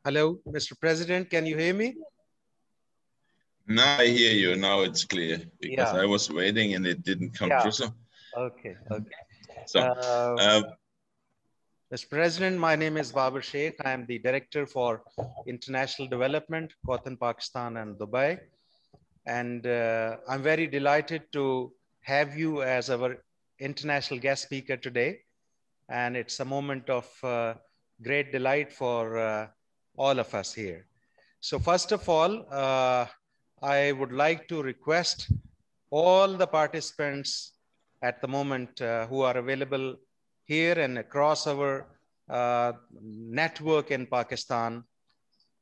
Hello, Mr. President, can you hear me? Now I hear you. Now it's clear because Yeah. I was waiting and it didn't come Yeah. through. So, Okay. so Mr. President, my name is Babar Sheikh. I am the Director for International Development, COTHM, Pakistan and Dubai. And I'm very delighted to have you as our international guest speaker today. And it's a moment of great delight for all of us here. So first of all, I would like to request all the participants at the moment who are available here and across our network in Pakistan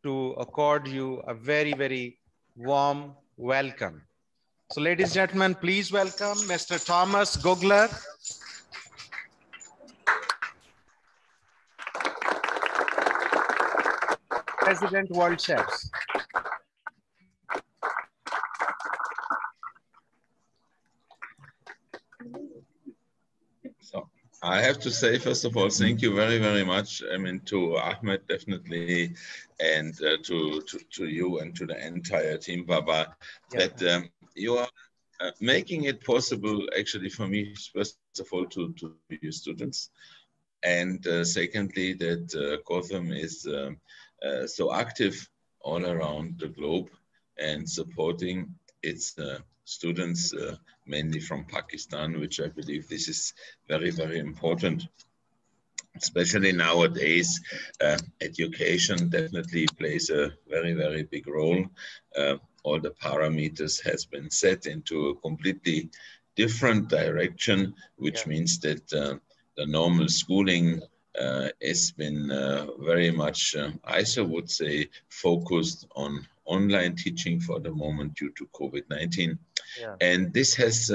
to accord you a very, very warm welcome. So ladies and gentlemen, please welcome Mr. Thomas Gugler. President World Chefs. So I have to say, first of all, thank you very, very much. I mean, to Ahmed, definitely, and to you and to the entire team, Baba, that you are making it possible, actually, for me, first of all, to your students. And secondly, that COTHM is so active all around the globe and supporting its students, mainly from Pakistan, which I believe this is very, very important. Especially nowadays, education definitely plays a very, very big role. All the parameters has been set into a completely different direction, which means that the normal schooling has been very much, I would say, focused on online teaching for the moment due to COVID-19. And this has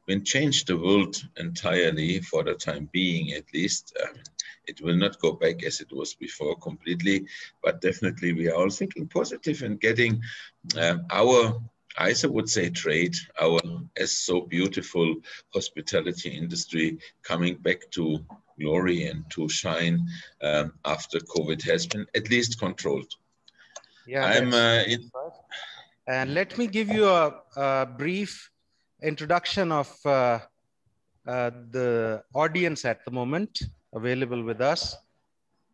been changed the world entirely for the time being, at least. It will not go back as it was before completely, but definitely we are all thinking positive and getting our, I would say, trade, our as so beautiful hospitality industry coming back to glory and to shine after COVID has been at least controlled. Yeah, and let me give you a brief introduction of the audience at the moment available with us.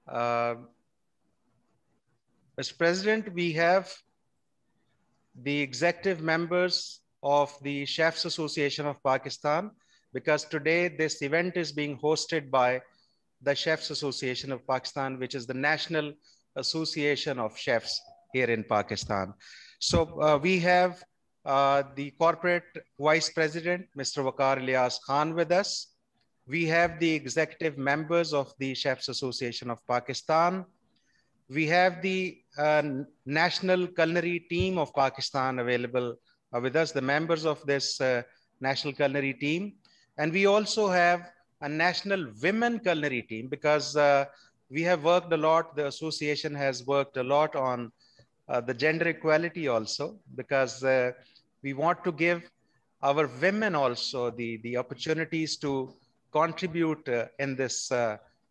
Mr. President, we have the executive members of the Chefs Association of Pakistan, because today this event is being hosted by the Chefs Association of Pakistan, which is the National Association of Chefs here in Pakistan. So we have the corporate vice president, Mr. Waqar Ilyas Khan, with us. We have the executive members of the Chefs Association of Pakistan. We have the National Culinary Team of Pakistan available with us, the members of this National Culinary Team. And we also have a National Women Culinary Team, because we have worked a lot, the association has worked a lot on the gender equality also, because we want to give our women also the opportunities to contribute in this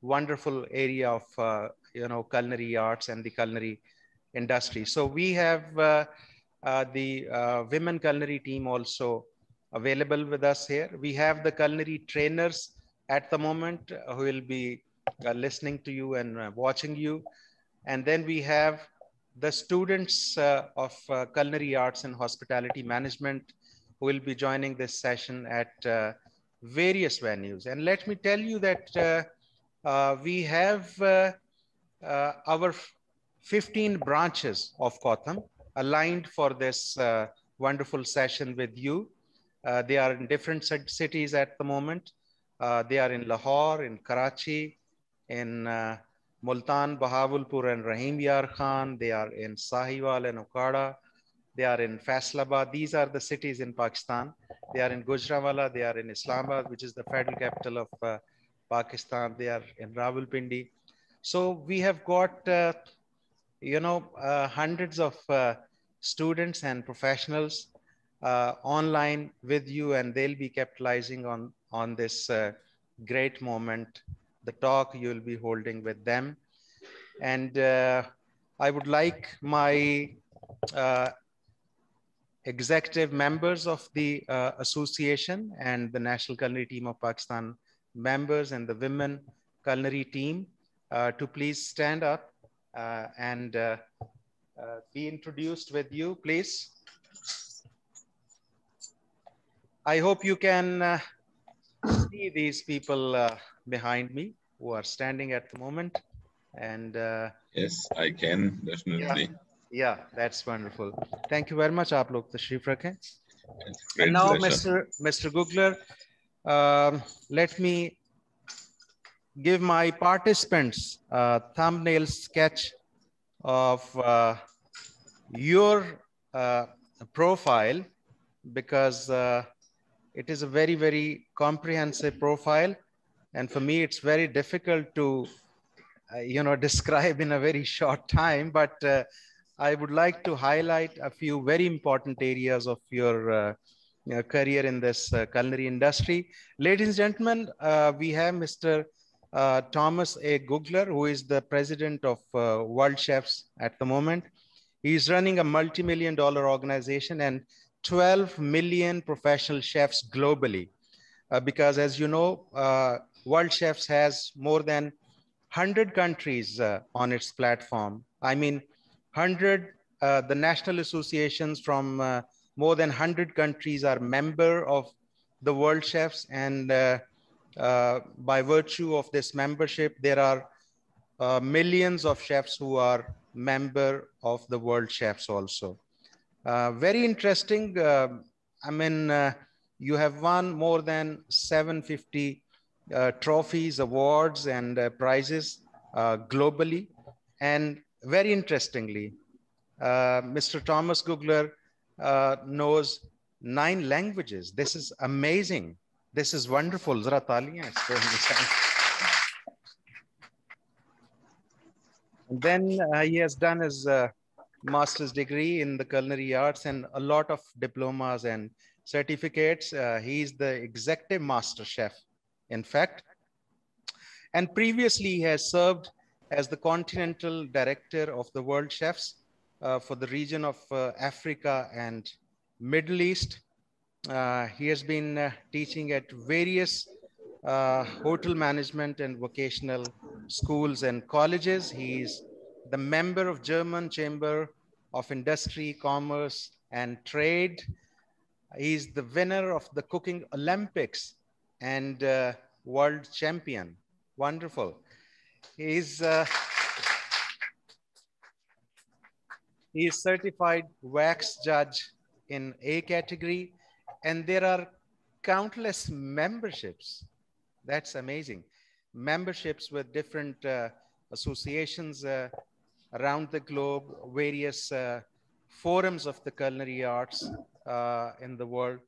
wonderful area of culinary arts and the culinary industry. So we have the women culinary team also available with us here. We have the culinary trainers at the moment who will be listening to you and watching you. And then we have the students of culinary arts and hospitality management who will be joining this session at various venues. And let me tell you that we have our 15 branches of COTHM aligned for this wonderful session with you. They are in different cities at the moment. They are in Lahore, in Karachi, in Multan, Bahawalpur and Rahim Yar Khan. They are in Sahiwal and Okada. They are in Faisalabad. These are the cities in Pakistan. They are in Gujranwala. They are in Islamabad, which is the federal capital of Pakistan. They are in Rawalpindi. So we have got, hundreds of students and professionals online with you, and they'll be capitalizing on this great moment, the talk you'll be holding with them. And I would like my executive members of the association and the National Culinary Team of Pakistan members and the women culinary team to please stand up and be introduced with you, please. I hope you can see these people behind me who are standing at the moment. And yes, I can definitely. Yeah, that's wonderful. Thank you very much, आप लोग तशरीफ रखें. Great And now, pleasure. Mr. Gugler, let me give my participants a thumbnail sketch of your profile, because it is a very, very comprehensive profile. And for me, it's very difficult to, describe in a very short time, but I would like to highlight a few very important areas of your career in this culinary industry. Ladies and gentlemen, we have Mr. Thomas A. Gugler, who is the president of World Chefs at the moment. He's running a multi-million-dollar organization and 12 million professional chefs globally. Because as you know, World Chefs has more than 100 countries on its platform. I mean, 100, the national associations from more than 100 countries are member of the World Chefs. And by virtue of this membership, there are millions of chefs who are member of the World Chefs also. Very interesting. You have won more than 750 trophies, awards, and prizes globally. And very interestingly, Mr. Thomas Gugler knows 9 languages. This is amazing. This is wonderful. Zara taaliyan isko Hindustani. And then he has done his master's degree in the culinary arts and a lot of diplomas and certificates. He is the executive master chef, in fact. And previously he has served as the continental director of the World Chefs for the region of Africa and Middle East. He has been teaching at various hotel management and vocational schools and colleges. He is the member of German Chamber of Industry, Commerce, and Trade. He's the winner of the Cooking Olympics and world champion. Wonderful. He is certified wax judge in A category, and there are countless memberships. That's amazing. Memberships with different associations around the globe, various forums of the culinary arts in the world.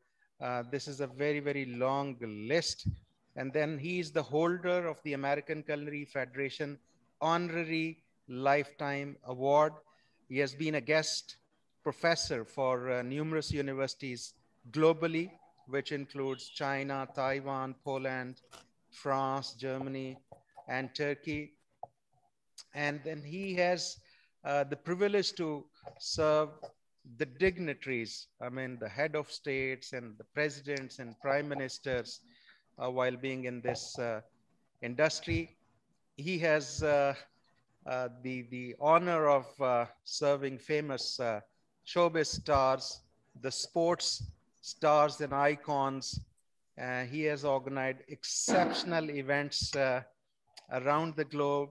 This is a very, very long list. And then he is the holder of the American Culinary Federation Honorary Lifetime Award. He has been a guest professor for numerous universities globally, which includes China, Taiwan, Poland, France, Germany, and Turkey. And then he has the privilege to serve the dignitaries, the head of states and the presidents and prime ministers while being in this industry. He has the honor of serving famous showbiz stars, the sports stars and icons. He has organized exceptional events around the globe.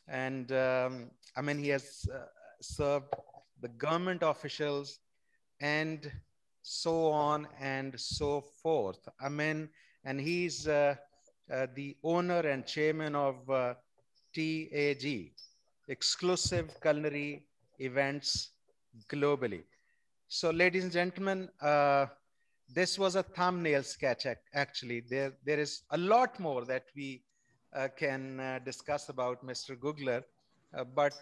And he has served the government officials and so on and so forth. And he's the owner and chairman of TAG, Exclusive Culinary Events globally. So ladies and gentlemen, this was a thumbnail sketch. Actually, there is a lot more that we can discuss about Mr. Gugler, but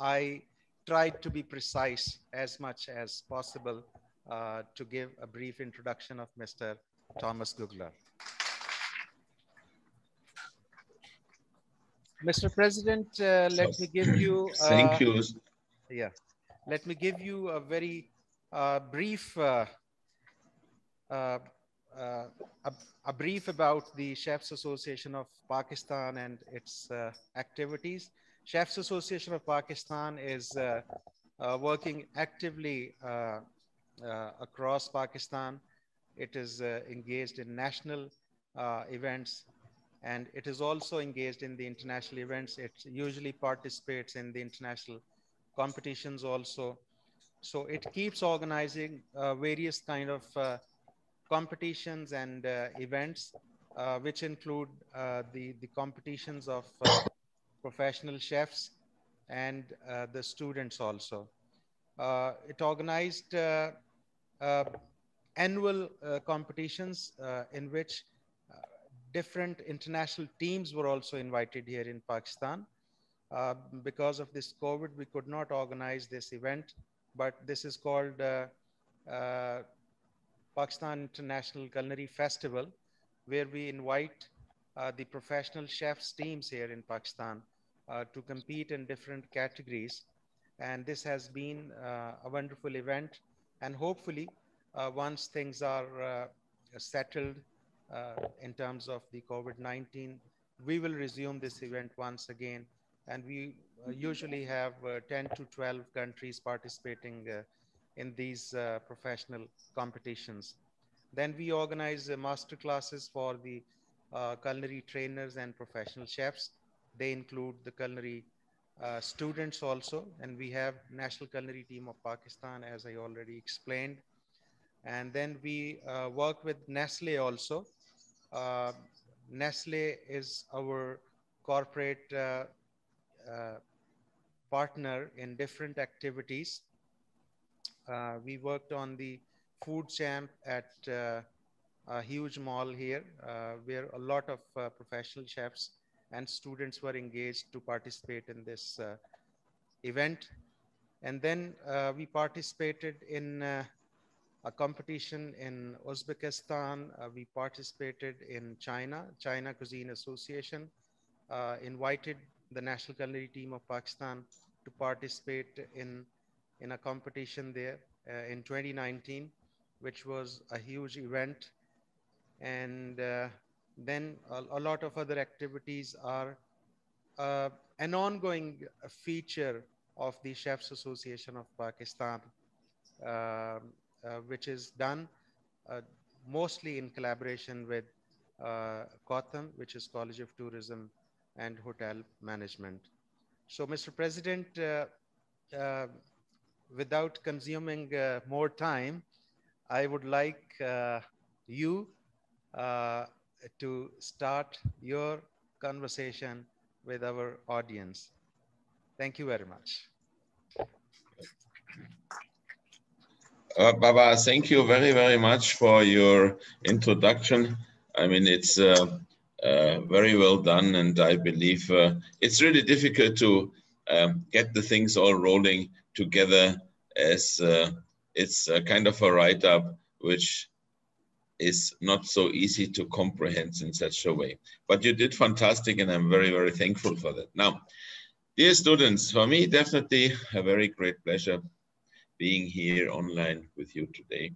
I tried to be precise as much as possible to give a brief introduction of Mr. Thomas Gugler. Mr. President, So let me give you, thank you. yeah, let me give you a very brief uh, uh, a, a brief about the Chefs Association of Pakistan and its activities. Chefs Association of Pakistan is working actively across Pakistan. It is engaged in national events, and it is also engaged in the international events. It usually participates in the international competitions also. So it keeps organizing various kind of competitions and events, which include the competitions of professional chefs and the students also. It organized uh, annual competitions in which uh, different international teams were also invited here in Pakistan. Uh, because of this COVID, we could not organize this event, but this is called uh, Pakistan International Culinary Festival, where we invite the professional chefs teams here in Pakistan to compete in different categories. And this has been a wonderful event. And hopefully, once things are settled in terms of the COVID-19, we will resume this event once again. And we usually have 10 to 12 countries participating in these professional competitions. Then we organize master classes for the culinary trainers and professional chefs. They include the culinary students also, and we have National Culinary Team of Pakistan, as I already explained. And then we work with Nestle also. Uh, Nestle is our corporate uh, partner in different activities. We worked on the food champ at a huge mall here, where a lot of professional chefs and students were engaged to participate in this event. And then we participated in a competition in Uzbekistan. We participated in China Cuisine Association, invited the National Culinary Team of Pakistan to participate in a competition there in 2019, which was a huge event. And then a lot of other activities are uh, an ongoing feature of the Chefs Association of Pakistan, which is done uh, mostly in collaboration with COTHM, which is College of Tourism and Hotel Management. So, Mr. President, uh, without consuming more time, I would like you uh, to start your conversation with our audience. Thank you very much. Baba, thank you very, very much for your introduction. I mean, it's very well done, and I believe it's really difficult to get the things all rolling together, as it's a kind of a write-up which is not so easy to comprehend in such a way. But you did fantastic, and I'm very, very thankful for that. Now, dear students, for me, definitely a very great pleasure being here online with you today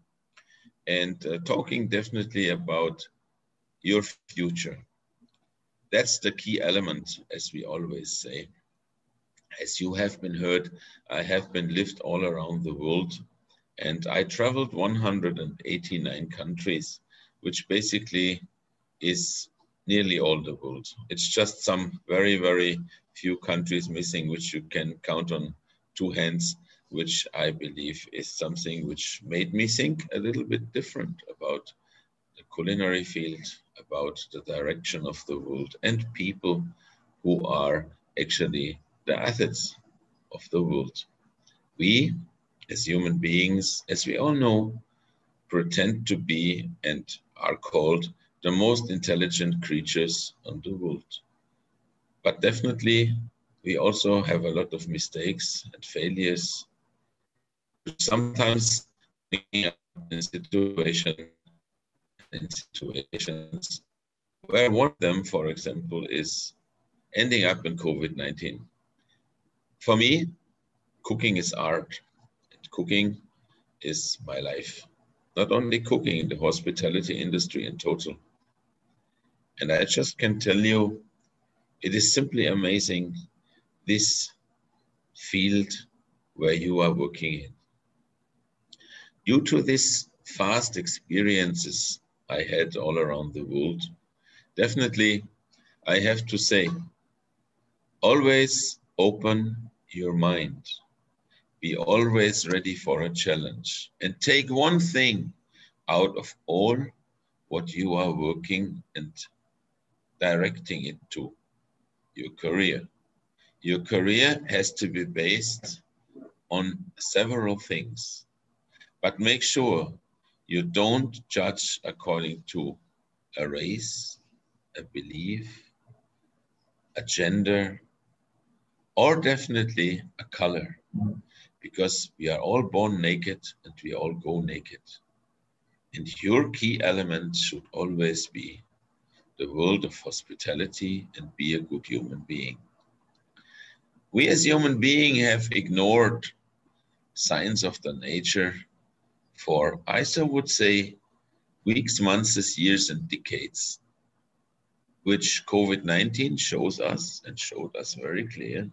and talking definitely about your future. That's the key element, as we always say. As you have been heard, I have been lived all around the world, and I traveled 189 countries, which basically is nearly all the world. It's just some very, very few countries missing, which you can count on two hands, which I believe is something which made me think a little bit different about the culinary field, about the direction of the world, and people who are actually the assets of the world. We, as human beings, as we all know, pretend to be and are called the most intelligent creatures on the world. But definitely, we also have a lot of mistakes and failures, which sometimes bring us in situations where one of them, for example, is ending up in COVID-19. For me, cooking is art. And cooking is my life. Not only cooking, in the hospitality industry in total. And I just can tell you, it is simply amazing, this field where you are working in. Due to these fast experiences I had all around the world, definitely I have to say, always open your mind. Be always ready for a challenge and take one thing out of all what you are working and directing it to, your career. Your career has to be based on several things, but make sure you don't judge according to a race, a belief, a gender, or definitely a color, because we are all born naked and we all go naked. And your key element should always be the world of hospitality and be a good human being. We as human beings have ignored signs of the nature for, I so would say, weeks, months, years, and decades, which COVID-19 shows us and showed us very clear.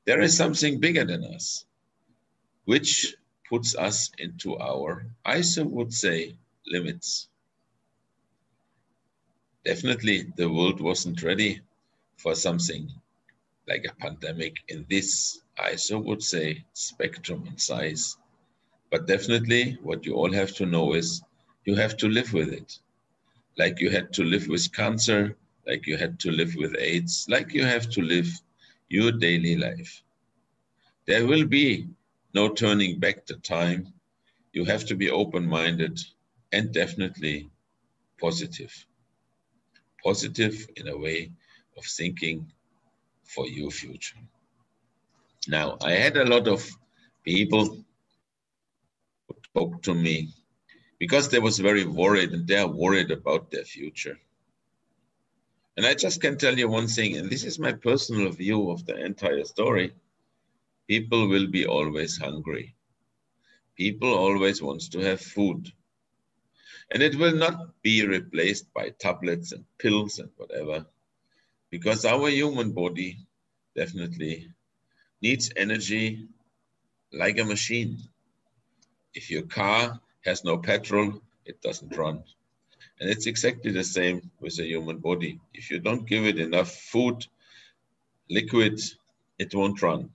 There is something bigger than us, which puts us into our, I so would say, limits. Definitely, the world wasn't ready for something like a pandemic in this, I so would say, spectrum and size. But definitely, what you all have to know is you have to live with it. Like you had to live with cancer, like you had to live with AIDS, like you have to live your daily life. There will be no turning back the time. You have to be open-minded and definitely positive. Positive in a way of thinking for your future. Now, I had a lot of people who talked to me because they was very worried and they are worried about their future. And I just can tell you one thing, and this is my personal view of the entire story. People will be always hungry. People always want to have food. And it will not be replaced by tablets and pills and whatever, because our human body definitely needs energy like a machine. If your car has no petrol, it doesn't run. And it's exactly the same with the human body. If you don't give it enough food, liquid, it won't run.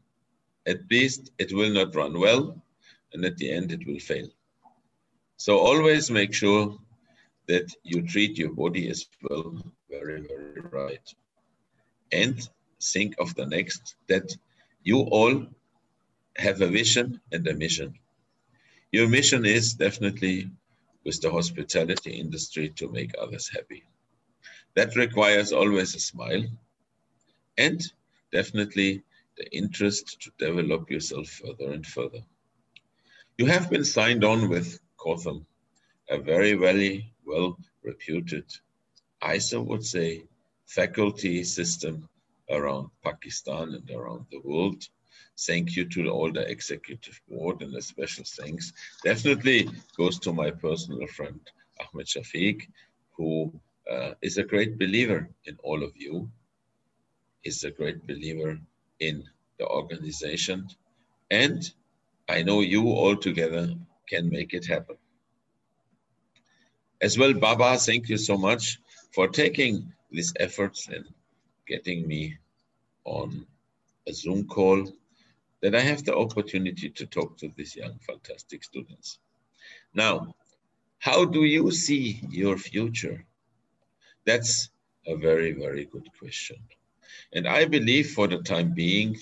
At least it will not run well, and at the end it will fail. So always make sure that you treat your body as well very, very right. And think of the next, that you all have a vision and a mission. Your mission is definitely with the hospitality industry to make others happy. That requires always a smile and definitely the interest to develop yourself further and further. You have been signed on with COTHM, a very, very well reputed, I so would say, faculty system around Pakistan and around the world. Thank you to all the executive board, and a special thanks definitely goes to my personal friend, Ahmed Shafiq, who is a great believer in all of you, is a great believer in the organization. And I know you all together can make it happen. As well, Baba, thank you so much for taking these efforts and getting me on a Zoom call, that I have the opportunity to talk to these young, fantastic students. Now, how do you see your future? That's a very, very good question. And I believe for the time being,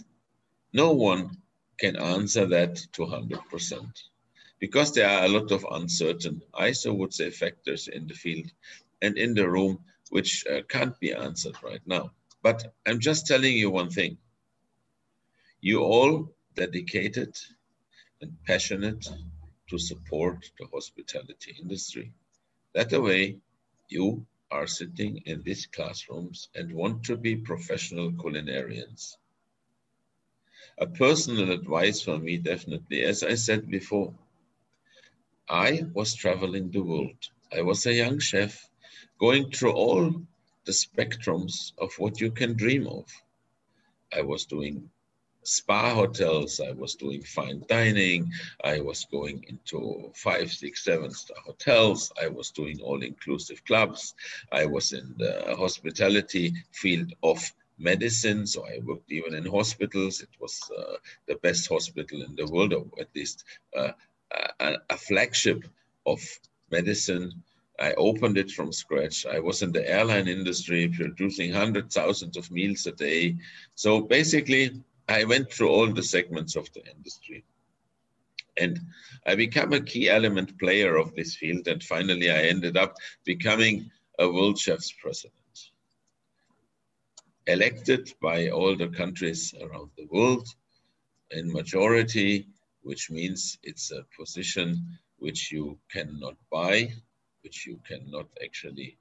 no one can answer that to 100%, because there are a lot of uncertain, I so would say, factors in the field and in the room, which can't be answered right now. But I'm just telling you one thing. You all dedicated and passionate to support the hospitality industry. That way, you are sitting in these classrooms and want to be professional culinarians. A personal advice for me, definitely, as I said before, I was traveling the world. I was a young chef going through all the spectrums of what you can dream of. I was doing spa hotels, I was doing fine dining, I was going into 5, 6, 7-star hotels, I was doing all-inclusive clubs, I was in the hospitality field of medicine, so I worked even in hospitals. It was the best hospital in the world, or at least a flagship of medicine. I opened it from scratch. I was in the airline industry, producing hundreds, thousands of meals a day. So basically, I went through all the segments of the industry. And I became a key element player of this field. And finally, I ended up becoming a World Chefs President, elected by all the countries around the world in majority, which means it's a position which you cannot buy, which you cannot actually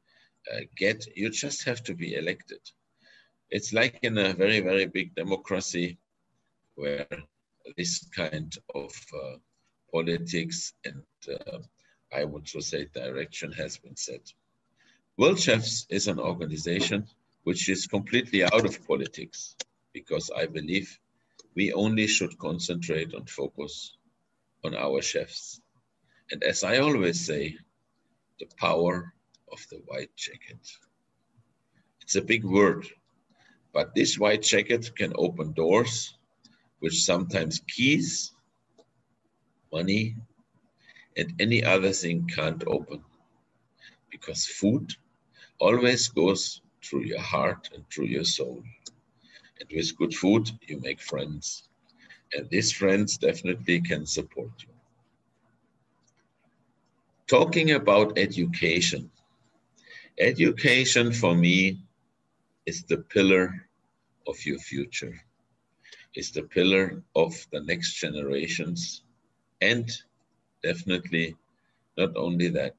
get. You just have to be elected. It's like in a very, very big democracy where this kind of politics and I would so say direction has been set. World Chefs is an organization which is completely out of politics, because I believe we only should concentrate and focus on our chefs. And as I always say, the power of the white jacket. It's a big word, but this white jacket can open doors which sometimes keys, money, and any other thing can't open. Because food always goes through your heart and through your soul. And with good food, you make friends. And these friends definitely can support you. Talking about education. Education for me is the pillar of your future. It's the pillar of the next generations. And definitely not only that,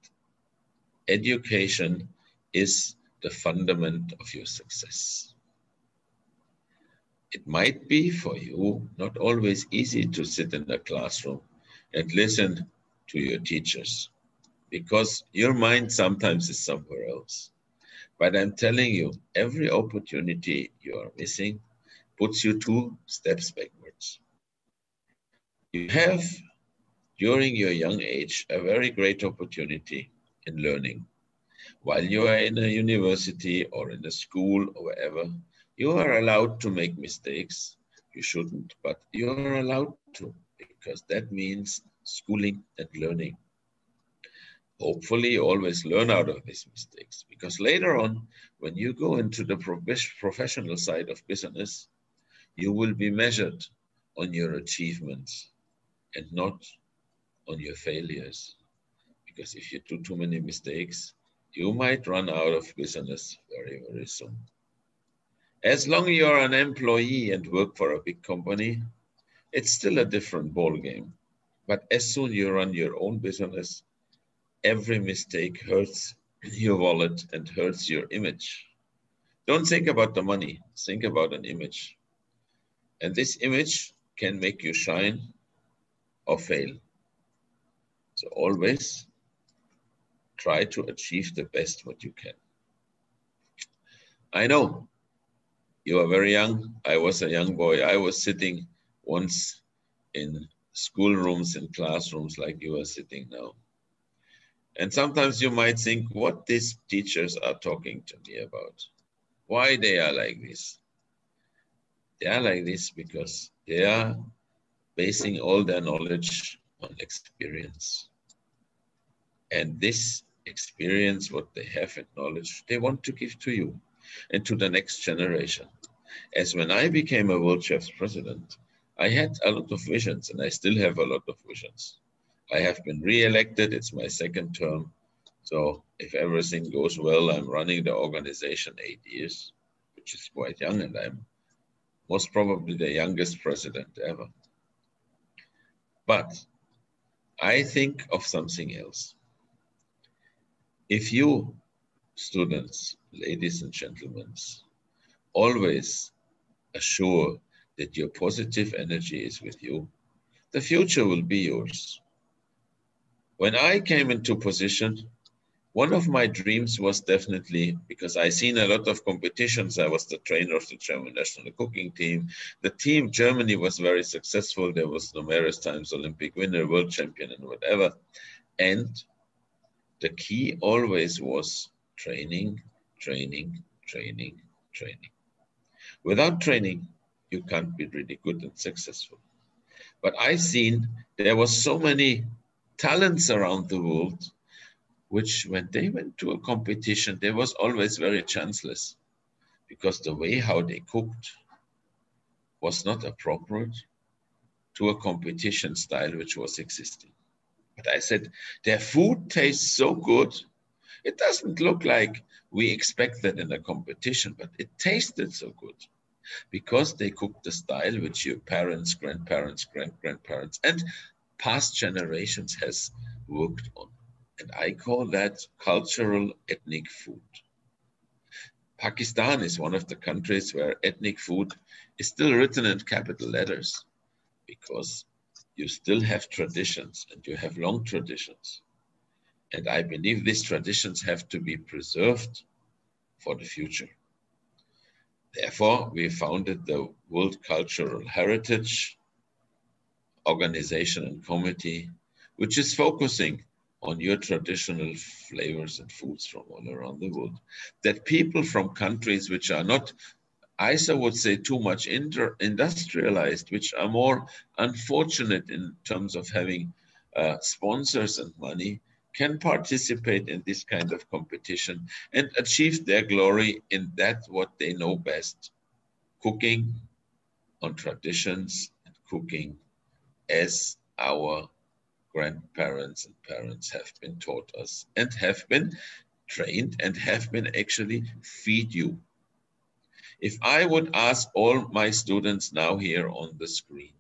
education is the fundament of your success. It might be for you not always easy to sit in a classroom and listen to your teachers, because your mind sometimes is somewhere else. But I'm telling you, every opportunity you are missing puts you 2 steps backwards. You have, during your young age, a very great opportunity in learning. While you are in a university or in a school or wherever, you are allowed to make mistakes. You shouldn't, but you are allowed to, because that means schooling and learning. Hopefully, always learn out of these mistakes, because later on, when you go into the professional side of business, you will be measured on your achievements and not on your failures. Because if you do too many mistakes, you might run out of business very, very soon. As long as you're an employee and work for a big company, it's still a different ball game. But as soon as you run your own business, every mistake hurts your wallet and hurts your image. Don't think about the money, think about an image. And this image can make you shine or fail. So always try to achieve the best what you can. I know you are very young. I was a young boy. I was sitting once in schoolrooms and classrooms like you are sitting now. And sometimes you might think what these teachers are talking to me about. Why they are like this? They are like this because they are basing all their knowledge on experience. And this experience, what they have in knowledge, they want to give to you and to the next generation. As when I became a World Chefs President, I had a lot of visions, and I still have a lot of visions. I have been re-elected, it's my 2nd term. So if everything goes well, I'm running the organization 8 years, which is quite young, and I'm most probably the youngest president ever. But I think of something else. If you students, ladies and gentlemen, always assure that your positive energy is with you. The future will be yours. When I came into position, one of my dreams was definitely, because I seen a lot of competitions, I was the trainer of the German national cooking team. The team Germany was very successful. There was numerous times Olympic winner, world champion and whatever. And the key always was training, training, training, training. Without training, you can't be really good and successful. But I seen there was so many talents around the world, which when they went to a competition, they was always very chanceless because the way how they cooked was not appropriate to a competition style which was existing. But I said, their food tastes so good. It doesn't look like we expect that in a competition, but it tasted so good because they cooked the style which your parents, grandparents, great-grandparents, and past generations has worked on. And I call that cultural ethnic food. Pakistan is one of the countries where ethnic food is still written in capital letters because you still have traditions and you have long traditions. And I believe these traditions have to be preserved for the future. Therefore, we founded the World Cultural Heritage Organization and Committee, which is focusing on your traditional flavors and foods from all around the world. That people from countries which are not, I would say, too much industrialized, which are more unfortunate in terms of having sponsors and money, can participate in this kind of competition and achieve their glory in that what they know best, cooking on traditions and cooking as our grandparents and parents have been taught us and have been trained and have been actually feed you. If I would ask all my students now here on the screen,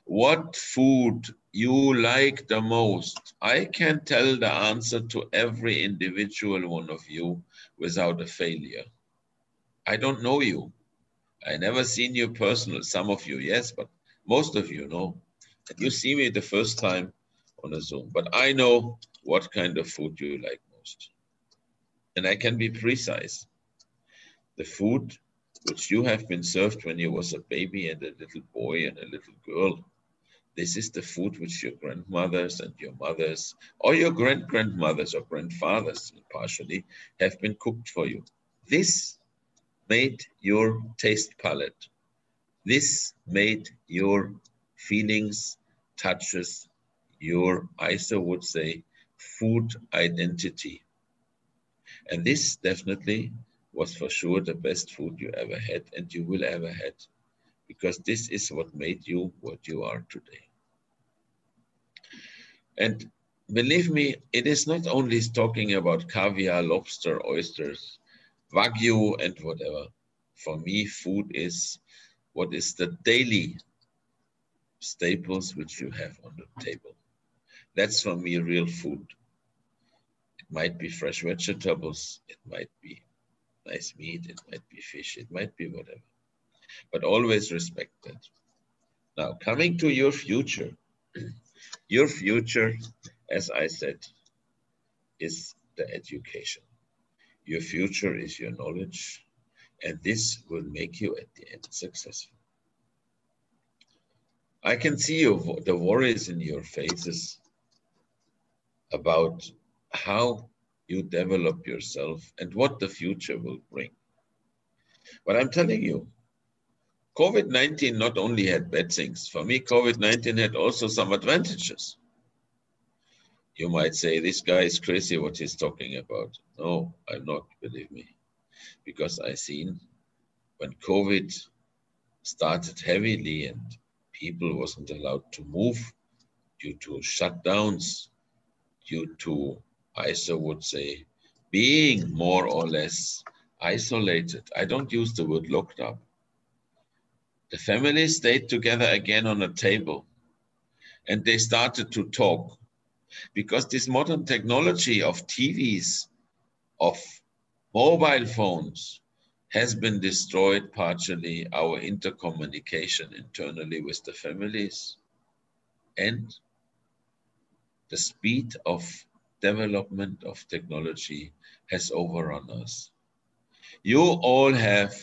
what food you like the most, I can tell the answer to every individual one of you without a failure. I don't know you. I never seen you personal. Some of you, yes, but most of you know. And you see me the first time on a Zoom, but I know what kind of food you like most. And I can be precise. The food which you have been served when you was a baby and a little boy and a little girl, this is the food which your grandmothers and your mothers or your great-grandmothers or grandfathers partially have been cooked for you. This made your taste palette. This made your feelings, touches, your, I would say, food identity. And this definitely was for sure the best food you ever had and you will ever had, because this is what made you what you are today. And believe me, it is not only talking about caviar, lobster, oysters, Wagyu and whatever. For me, food is what is the daily staples which you have on the table. That's for me real food. It might be fresh vegetables, it might be nice meat, it might be fish, it might be whatever. But always respect that. Now, coming to your future. Your future, as I said, is the education. Your future is your knowledge, and this will make you at the end successful. I can see the worries in your faces about how you develop yourself and what the future will bring. But I'm telling you, COVID-19 not only had bad things. For me, COVID-19 had also some advantages. You might say, this guy is crazy what he's talking about. No, I'm not, believe me. Because I seen when COVID started heavily and people wasn't allowed to move due to shutdowns, due to, I would say, being more or less isolated. I don't use the word locked up. The family stayed together again on a table and they started to talk, because this modern technology of TVs of mobile phones has been destroyed partially our intercommunication internally with the families, and the speed of development of technology has overrun us. You all have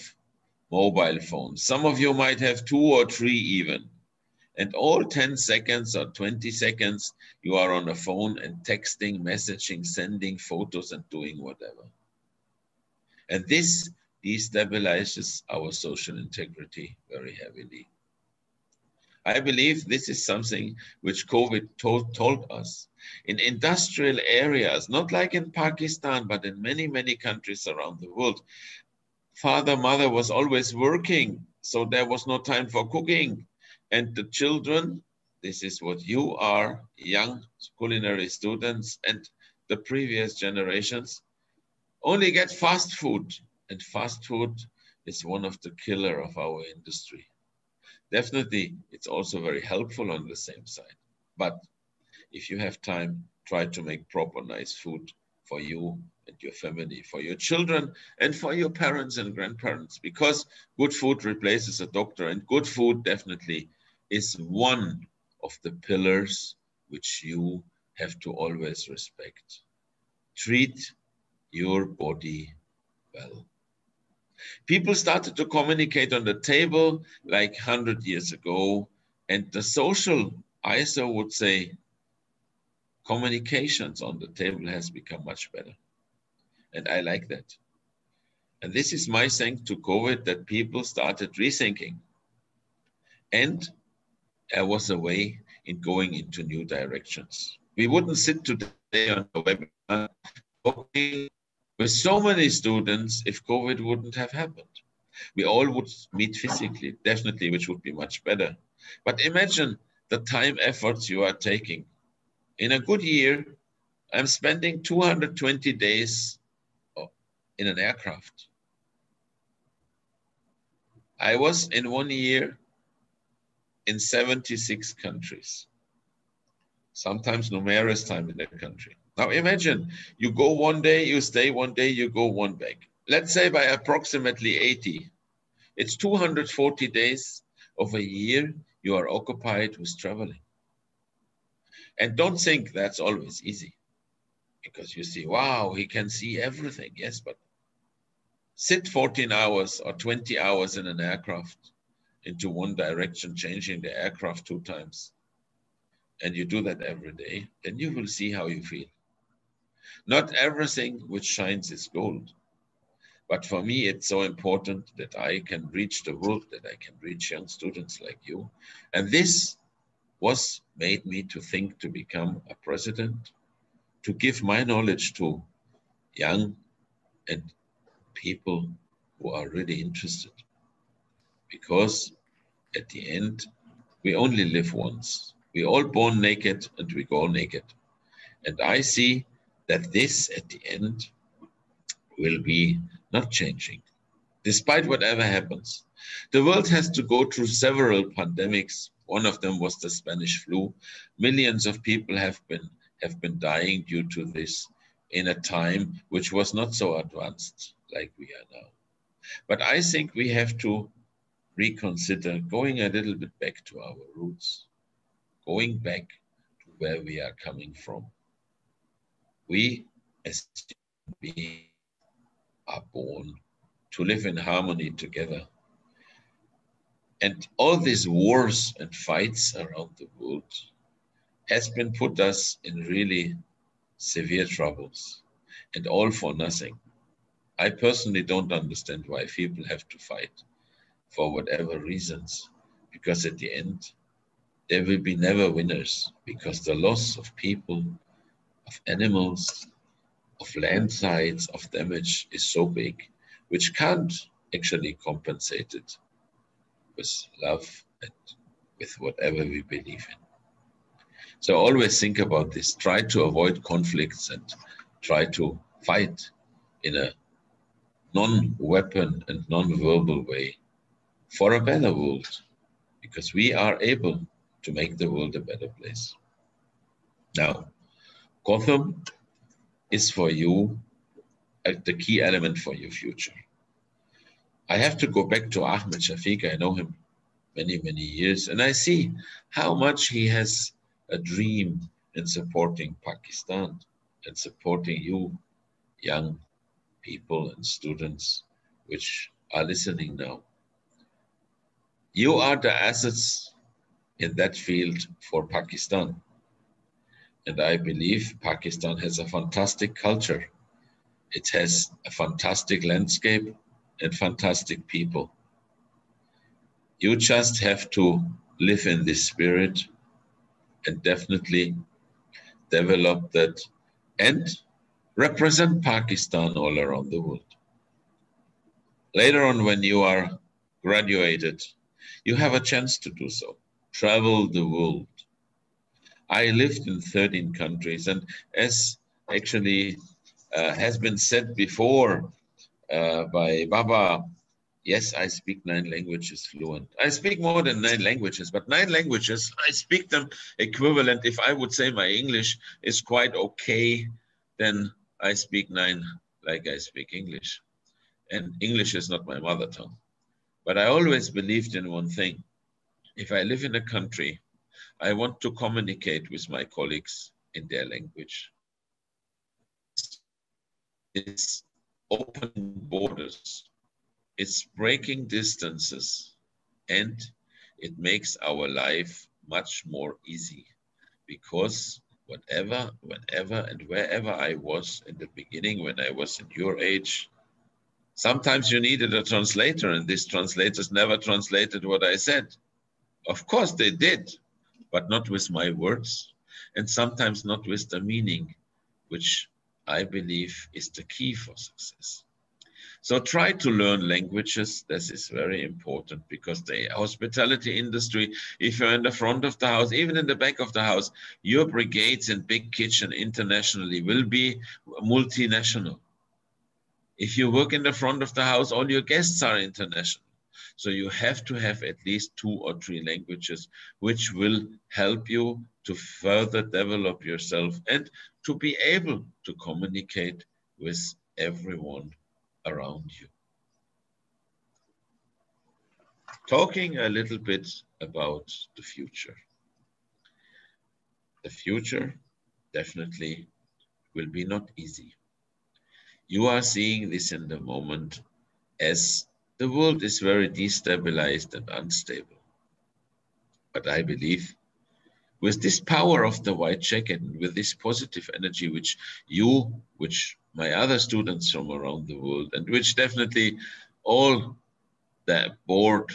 mobile phones. Some of you might have 2 or 3 even. And all 10 seconds or 20 seconds, you are on a phone and texting, messaging, sending photos and doing whatever. And this destabilizes our social integrity very heavily. I believe this is something which COVID told us. In industrial areas, not like in Pakistan, but in many, many countries around the world, father, mother was always working, so there was no time for cooking. And the children, this is what you are, young culinary students and the previous generations, only get fast food. And fast food is one of the killer of our industry. Definitely, it's also very helpful on the same side. But if you have time, try to make proper, nice food for you and your family, for your children, and for your parents and grandparents, because good food replaces a doctor, and good food definitely is one of the pillars which you have to always respect. Treat your body well. People started to communicate on the table like 100 years ago, and the social, I so would say, communications on the table has become much better. And I like that. And this is my thanks to COVID, that people started rethinking. And there was a way in going into new directions. We wouldn't sit today on a webinar talking with so many students if COVID wouldn't have happened. We all would meet physically, definitely, which would be much better. But imagine the time efforts you are taking. In a good year, I'm spending 220 days in an aircraft. I was in 1 year in 76 countries, sometimes numerous time in that country. Now imagine, you go 1 day, you stay 1 day, you go 1 back. Let's say by approximately 80. It's 240 days of a year you are occupied with traveling. And don't think that's always easy, because you see, wow, he can see everything. Yes, but sit 14 hours or 20 hours in an aircraft into one direction, changing the aircraft 2 times, and you do that every day, then you will see how you feel. Not everything which shines is gold. But for me, it's so important that I can reach the world, that I can reach young students like you. And this was made me to think to become a president, to give my knowledge to young and people who are really interested. Because at the end, we only live once. We all born naked and we go naked. And I see that this at the end will be not changing, despite whatever happens. The world has to go through several pandemics. One of them was the Spanish flu. Millions of people have been dying due to this in a time which was not so advanced like we are now. But I think we have to reconsider going a little bit back to our roots, going back to where we are coming from. We as human beings are born to live in harmony together. And all these wars and fights around the world has been put us in really severe troubles, and all for nothing. I personally don't understand why people have to fight for whatever reasons, because at the end, there will be never winners, because the loss of people, of animals, of land sites, of damage is so big, which can't actually compensate it with love and with whatever we believe in. So always think about this. Try to avoid conflicts and try to fight in a non-weapon and non-verbal way for a better world, because we are able to make the world a better place. Now, COTHM is for you the key element for your future. I have to go back to Ahmed Shafiq. I know him many, many years, and I see how much he has a dream in supporting Pakistan and supporting you, young people and students which are listening now. You are the assets in that field for Pakistan. And I believe Pakistan has a fantastic culture. It has a fantastic landscape and fantastic people. You just have to live in this spirit and definitely develop that and represent Pakistan all around the world. Later on, when you are graduated, you have a chance to do so. Travel the world. I lived in 13 countries, and as actually has been said before by Baba, yes, I speak 9 languages fluent. I speak more than 9 languages, but 9 languages, I speak them equivalent. If I would say my English is quite okay, then I speak 9 like I speak English. And English is not my mother tongue. But I always believed in one thing. If I live in a country, I want to communicate with my colleagues in their language. This is opening borders. It's breaking distances, and it makes our life much more easy, because whenever and wherever I was in the beginning, when I was in your age, sometimes you needed a translator, and these translators never translated what I said. Of course they did, but not with my words, and sometimes not with the meaning, which I believe is the key for success. So try to learn languages. This is very important, because the hospitality industry, if you're in the front of the house, even in the back of the house, your brigades in big kitchen internationally will be multinational. If you work in the front of the house, all your guests are international. So you have to have at least 2 or 3 languages, which will help you to further develop yourself and to be able to communicate with everyone around you. Talking a little bit about the future. The future definitely will be not easy. You are seeing this in the moment, as the world is very destabilized and unstable. But I believe with this power of the white jacket and with this positive energy, which my other students from around the world, and which definitely all the board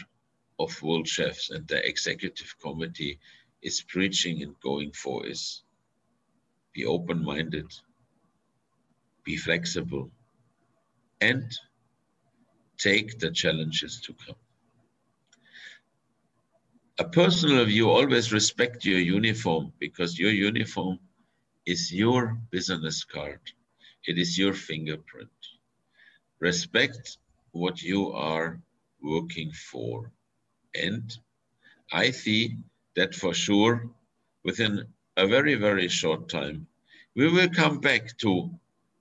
of world chefs and the executive committee is preaching and going for, is be open-minded, be flexible, and take the challenges to come. A personal view, always respect your uniform, because your uniform is your business card. It is your fingerprint. Respect what you are working for. And I see that for sure, within a very, very short time, we will come back to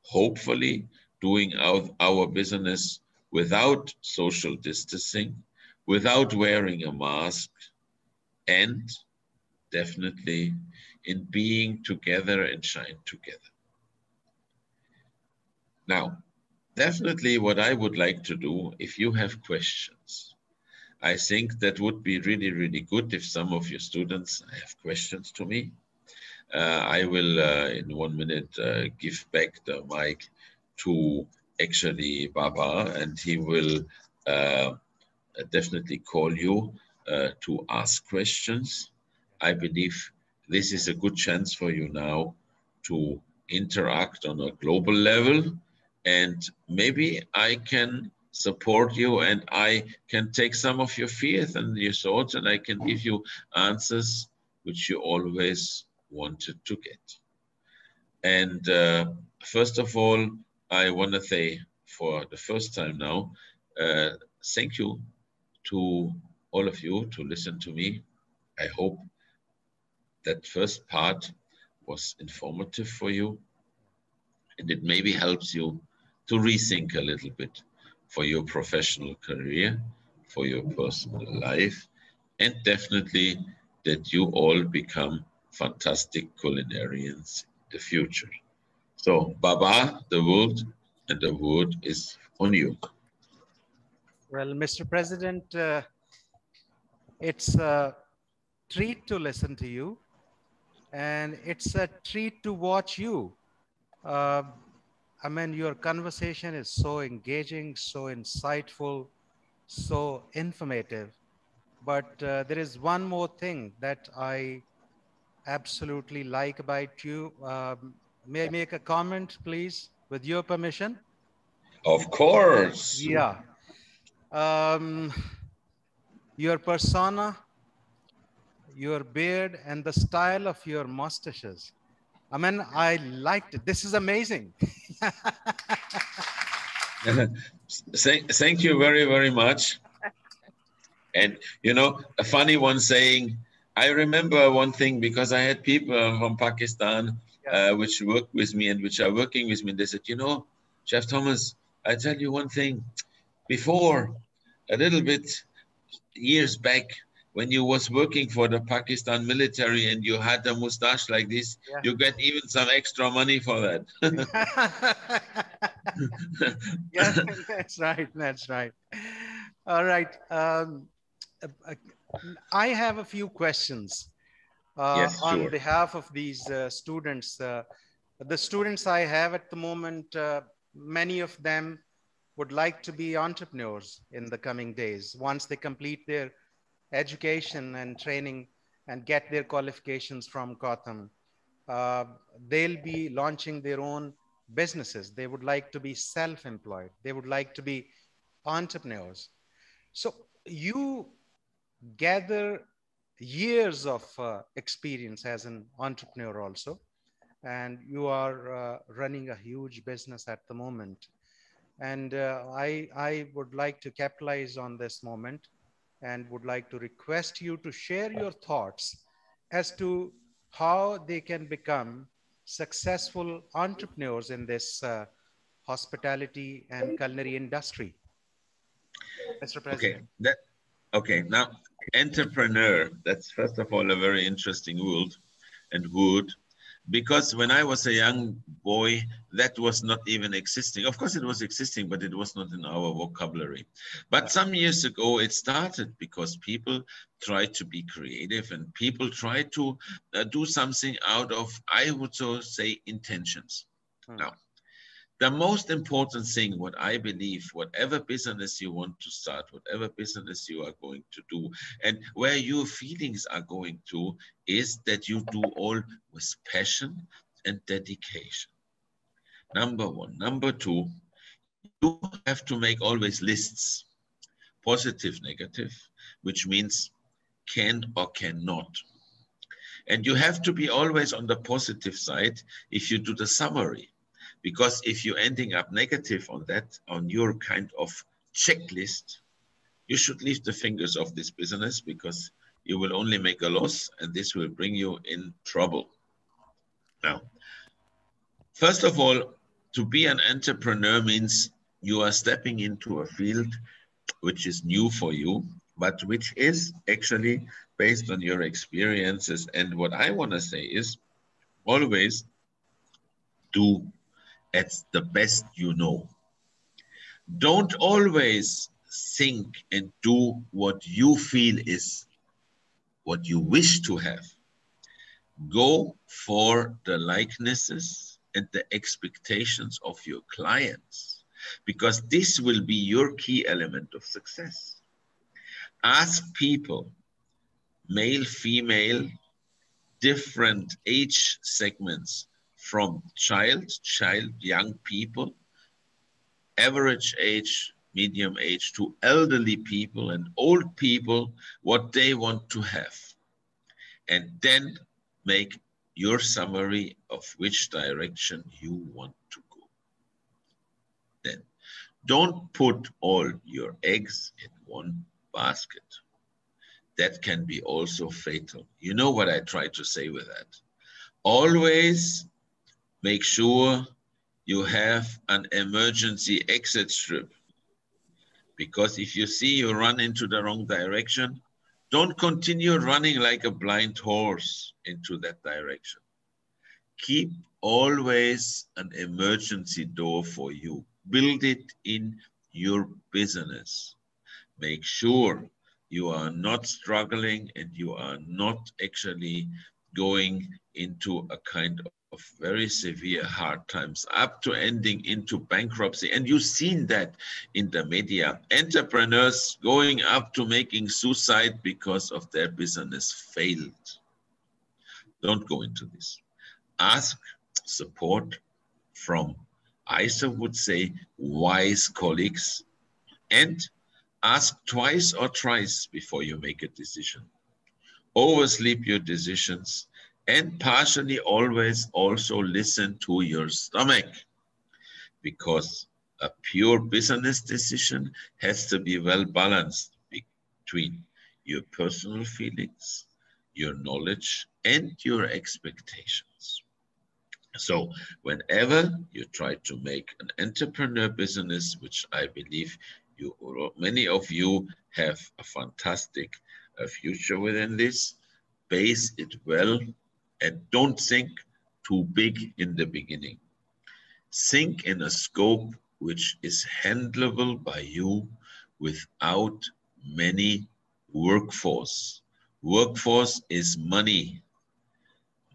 hopefully doing our business without social distancing, without wearing a mask, and definitely in being together and shine together. Now, definitely what I would like to do, if you have questions, I think that would be really, really good if some of your students have questions to me. I will, in 1 minute, give back the mic to actually Baba, and he will definitely call you to ask questions. I believe this is a good chance for you now to interact on a global level, and maybe I can support you and I can take some of your fears and your thoughts, and I can give you answers which you always wanted to get. And first of all, I want to say for the first time now, thank you to all of you to listen to me. I hope that first part was informative for you, and it maybe helps you to rethink a little bit for your professional career, for your personal life, and definitely that you all become fantastic culinarians in the future. So, Baba, the word is on you. Well, Mr. President, it's a treat to listen to you, and it's a treat to watch you. Uh, I mean, your conversation is so engaging, so insightful, so informative. But there is one more thing that I absolutely like about you. May I make a comment, please, with your permission? Of course. Yeah. Um, your persona, your beard, and the style of your mustaches. I mean, I liked it. This is amazing. Thank you very, very much. And you know, a funny one saying, I remember one thing because I had people from Pakistan which work with me and which are working with me. And they said, you know, Chef Thomas, I tell you one thing. Before, a little bit years back, when you was working for the Pakistan military and you had a mustache like this, you get even some extra money for that. Yeah, that's right. That's right. All right. Uh, I have a few questions Yes, on sure. behalf of these students. The students I have at the moment, many of them would like to be entrepreneurs in the coming days once they complete their education and training and get their qualifications from COTHM. Uh, they'll be launching their own businesses. They would like to be self-employed. They would like to be entrepreneurs. So you gather years of experience as an entrepreneur also, and you are running a huge business at the moment. And I would like to capitalize on this moment and would like to request you to share your thoughts as to how they can become successful entrepreneurs in this hospitality and culinary industry. Mr. Okay, President. now entrepreneur, that's first of all a very interesting word, because when I was a young boy, that was not even existing. Of course, it was existing, but it was not in our vocabulary. But some years ago, it started because people tried to be creative and people tried to do something out of, I would so say, intentions. Now, the most important thing, what I believe, whatever business you want to start, whatever business you are going to do, and where your feelings are going to, is that you do all with passion and dedication. Number one. Number two, you have to make always lists, positive, negative, which means can or cannot. And you have to be always on the positive side if you do the summary. Because if you're ending up negative on that, on your kind of checklist, you should leave the fingers off this business because you will only make a loss and this will bring you in trouble. Now, first of all, to be an entrepreneur means you are stepping into a field which is new for you, but which is actually based on your experiences. And what I want to say is always do at the best you know. Don't always think and do what you feel is what you wish to have. Go for the likenesses and the expectations of your clients, because this will be your key element of success. Ask people, male, female, different age segments, from child, young people, average age, medium age, to elderly people and old people, what they want to have. And then make your summary of which direction you want to go. Then don't put all your eggs in one basket. That can be also fatal. You know what I try to say with that? Always make sure you have an emergency exit strip. Because if you see you run into the wrong direction, don't continue running like a blind horse into that direction. Keep always an emergency door for you. Build it in your business. Make sure you are not struggling and you are not actually going into a kind of very severe hard times, up to ending into bankruptcy. And you've seen that in the media. Entrepreneurs going up to making suicide because of their business failed. Don't go into this. Ask support from, I would say, wise colleagues, and ask twice or thrice before you make a decision. Oversleep your decisions, and partially always also listen to your stomach, because a pure business decision has to be well balanced between your personal feelings, your knowledge, and your expectations. So whenever you try to make an entrepreneur business, which I believe many of you have a fantastic future within this, base it well and don't think too big in the beginning. Think in a scope which is handleable by you without many workforce. Workforce is money.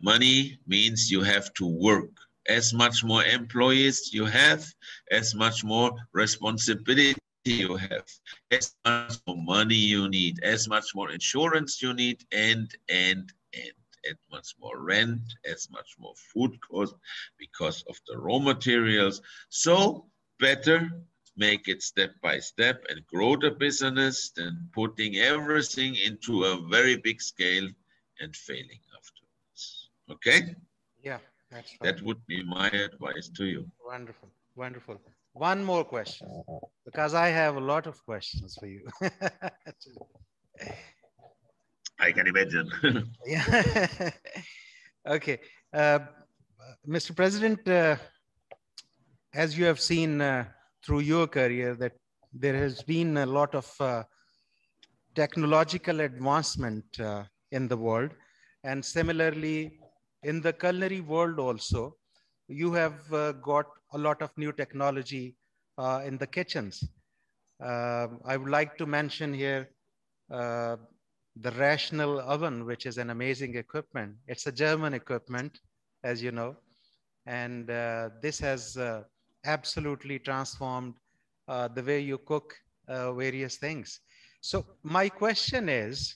Money means you have to work. As much more employees you have, as much more responsibility you have, as much more money you need, as much more insurance you need, and much more rent, as much more food cost because of the raw materials. So better make it step by step and grow the business than putting everything into a very big scale and failing afterwards. Okay? Yeah, that's right. That would be my advice to you. Wonderful, wonderful. One more question, because I have a lot of questions for you. I can imagine. Yeah. Okay. Mr. President, as you have seen through your career, that there has been a lot of technological advancement in the world. And similarly, in the culinary world also, you have got a lot of new technology in the kitchens. I would like to mention here the Rational oven, which is an amazing equipment. It's a German equipment, as you know, and this has absolutely transformed the way you cook various things. So my question is,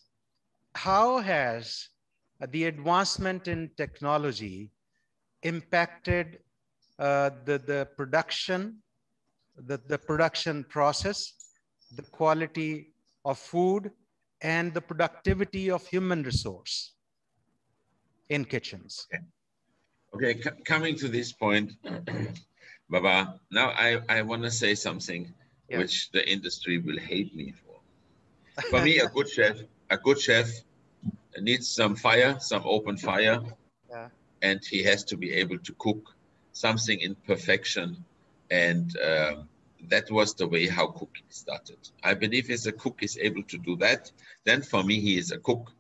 how has the advancement in technology impacted the production, the production process, the quality of food, and the productivity of human resource in kitchens? Okay, coming to this point, Baba, now I want to say something which the industry will hate me for. For me, a good chef needs some fire, some open fire, and he has to be able to cook something in perfection. And that was the way how cooking started. I believe if a cook is able to do that, then for me, he is a cook.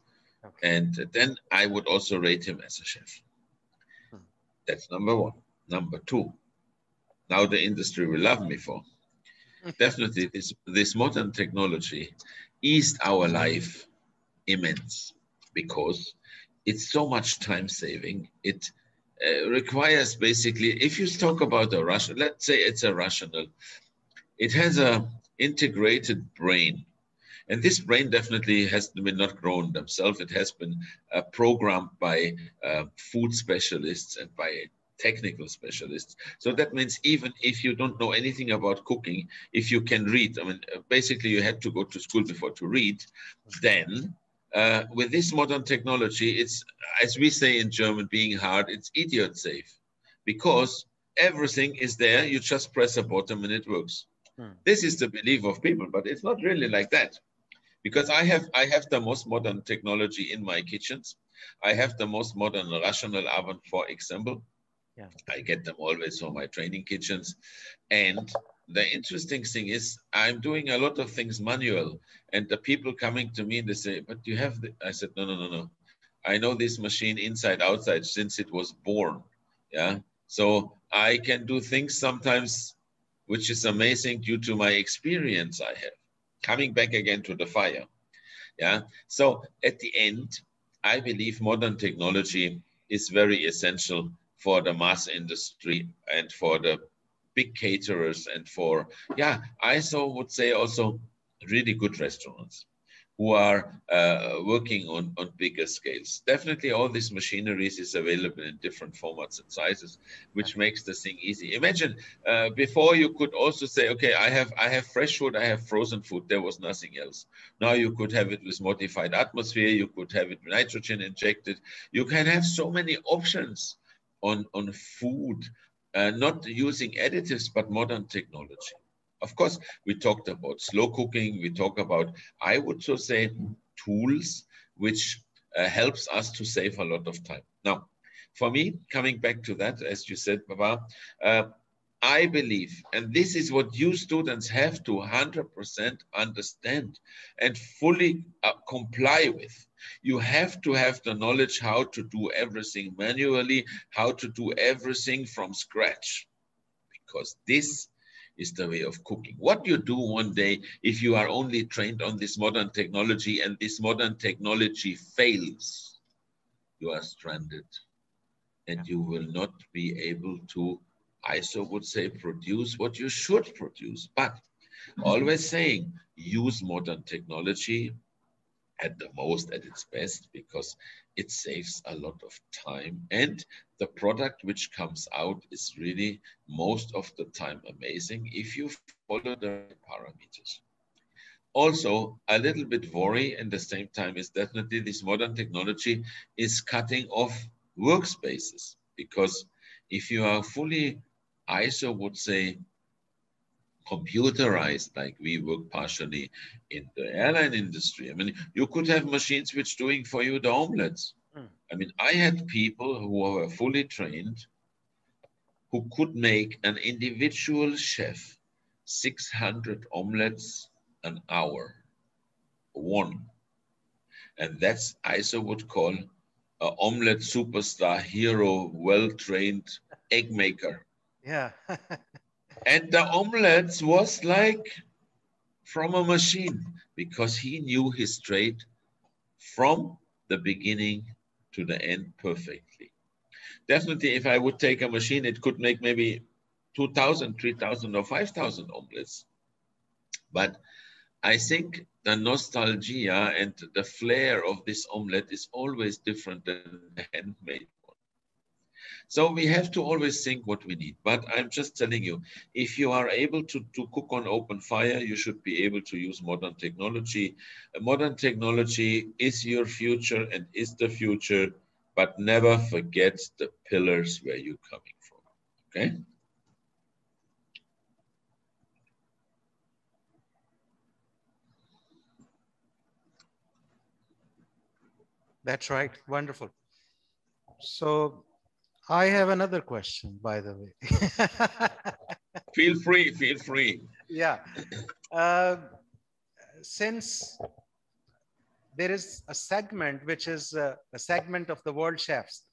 Okay. And then I would also rate him as a chef. That's number one. Number two, now the industry will love me for. Definitely, this modern technology eased our life immense, because it's so much time saving. It requires basically, if you talk about a Russian, let's say it's a rational, it has a integrated brain. And this brain definitely has been not grown themselves. It has been programmed by food specialists and by technical specialists. So that means even if you don't know anything about cooking, if you can read, I mean, basically you had to go to school before to read, then with this modern technology, it's, as we say in German, being hard, it's idiot safe, because everything is there. You just press a button and it works. This is the belief of people, but it's not really like that. Because I have the most modern technology in my kitchens. I have the most modern rational oven, for example. Yeah. I get them always for my training kitchens. And the interesting thing is I'm doing a lot of things manual, and the people coming to me and they say, but you have the, I said, no, no, no, no. I know this machine inside, outside since it was born. Yeah. So I can do things sometimes which is amazing due to my experience I have. Coming back again to the fire. Yeah. So at the end, I believe modern technology is very essential for the mass industry and for the big caterers and for, yeah, I so would say also really good restaurants who are working on bigger scales. Definitely all these machineries is available in different formats and sizes, which makes the thing easy. Imagine before you could also say, okay, I have fresh food, I have frozen food. There was nothing else. Now you could have it with modified atmosphere. You could have it with nitrogen injected. You can have so many options on food, not using additives, but modern technology. Of course, we talked about slow cooking. We talk about, I would so say, tools, which helps us to save a lot of time. Now, for me, coming back to that, as you said, Baba, I believe, and this is what you students have to 100% understand and fully comply with. You have to have the knowledge how to do everything manually, how to do everything from scratch, because this is the way of cooking. What you do one day if you are only trained on this modern technology and this modern technology fails, you are stranded and you will not be able to, I so would say, produce what you should produce. But always saying, use modern technology at the most, at its best, because it saves a lot of time. And the product which comes out is really most of the time amazing if you follow the right parameters. Also, a little bit worry at the same time is definitely this modern technology is cutting off workspaces, because if you are fully, I so would say, computerized, like we work partially in the airline industry. I mean, you could have machines which doing for you the omelets. I mean, I had people who were fully trained who could make an individual chef 600 omelets an hour, one. And that's ISO would call a omelet superstar hero, well-trained egg maker. Yeah. And the omelets was like from a machine, because he knew his trade from the beginning to the end perfectly. Definitely, if I would take a machine, it could make maybe 2,000, 3,000, or 5,000 omelets. But I think the nostalgia and the flair of this omelet is always different than the handmade one. So we have to always think what we need. But I'm just telling you, if you are able to cook on open fire, you should be able to use modern technology. Modern technology is your future and is the future, but never forget the pillars where you're coming from, okay? That's right. Wonderful. So I have another question, by the way. Feel free, feel free. Yeah. Uh, since there is a segment which is a segment of the world chefs,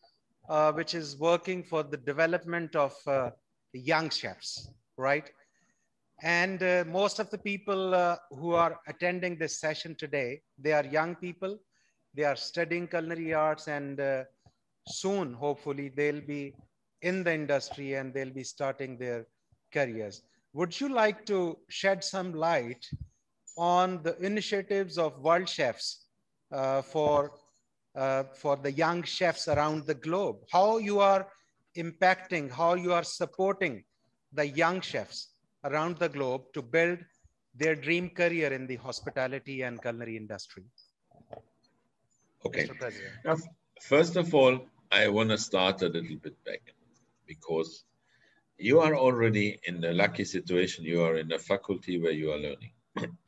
which is working for the development of young chefs, right? And most of the people who are attending this session today, they are young people. They are studying culinary arts, and soon, hopefully, they'll be in the industry and they'll be starting their careers. Would you like to shed some light on the initiatives of world chefs for the young chefs around the globe? How you are impacting, how you are supporting the young chefs around the globe to build their dream career in the hospitality and culinary industry? Okay. Mr. President. Now, first of all, I want to start a little bit back, because you are already in the lucky situation. You are in a faculty where you are learning.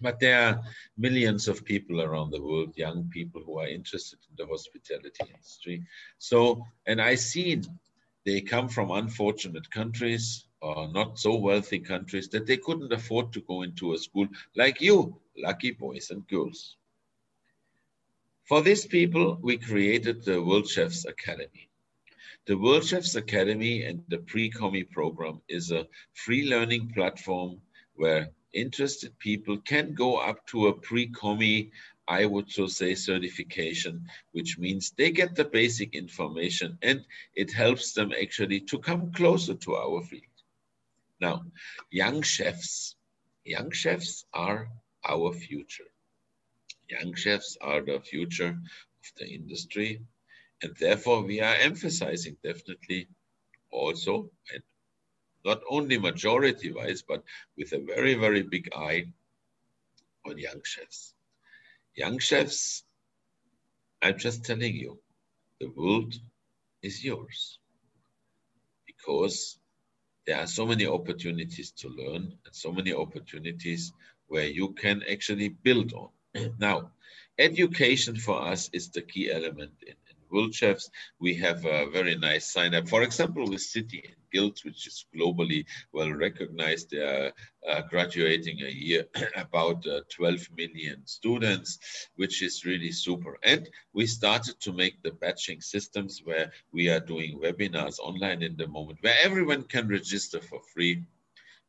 But there are millions of people around the world, young people who are interested in the hospitality industry. So, and I seen they come from unfortunate countries or not so wealthy countries that they couldn't afford to go into a school like you, lucky boys and girls. For these people, we created the World Chefs Academy. The World Chefs Academy and the Pre-Commie program is a free learning platform where interested people can go up to a Pre-Commie, I would so say, certification, which means they get the basic information and it helps them actually to come closer to our field. Now, young chefs are our future. Young chefs are the future of the industry. And therefore, we are emphasizing definitely also, and not only majority-wise, but with a very, very big eye on young chefs. Young chefs, I'm just telling you, the world is yours because there are so many opportunities to learn and so many opportunities where you can actually build on. Now, education for us is the key element in World Chefs. We have a very nice sign up, for example, with City and Guilds, which is globally well recognized. They are graduating a year about 12 million students, which is really super. And we started to make the batching systems where we are doing webinars online in the moment, where everyone can register for free,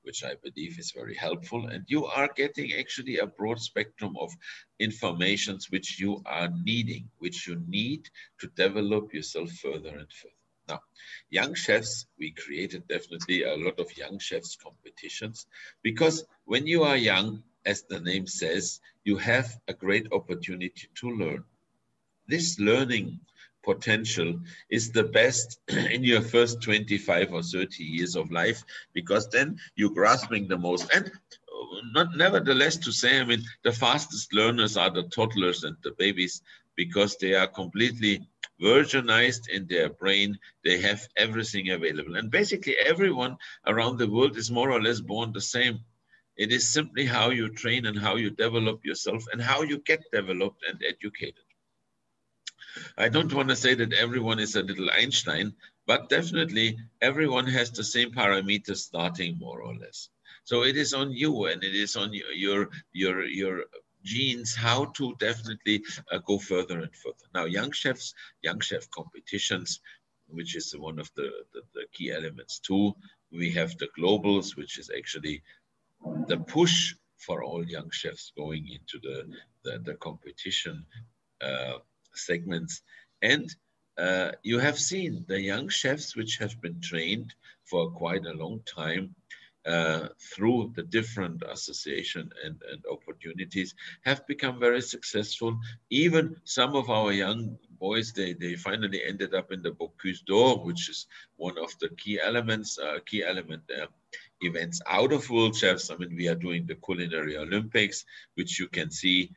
which I believe is very helpful. And you are getting actually a broad spectrum of informations which you are needing, which you need to develop yourself further and further. Now, young chefs, we created definitely a lot of young chefs competitions because when you are young, as the name says, you have a great opportunity to learn. This learning potential is the best in your first 25 or 30 years of life, because then you're grasping the most. And not nevertheless to say, I mean, the fastest learners are the toddlers and the babies, because they are completely virginized in their brain. They have everything available. And basically everyone around the world is more or less born the same. It is simply how you train and how you develop yourself and how you get developed and educated. I don't want to say that everyone is a little Einstein, but definitely everyone has the same parameters starting more or less. So it is on you and it is on your genes how to definitely go further and further. Now, young chefs, young chef competitions, which is one of the key elements too. We have the globals, which is actually the push for all young chefs going into the competition segments. And you have seen the young chefs which have been trained for quite a long time through the different association and opportunities have become very successful. Even some of our young boys, they finally ended up in the Bocuse d'Or, which is one of the key elements, events out of World Chefs. I mean, we are doing the Culinary Olympics, which you can see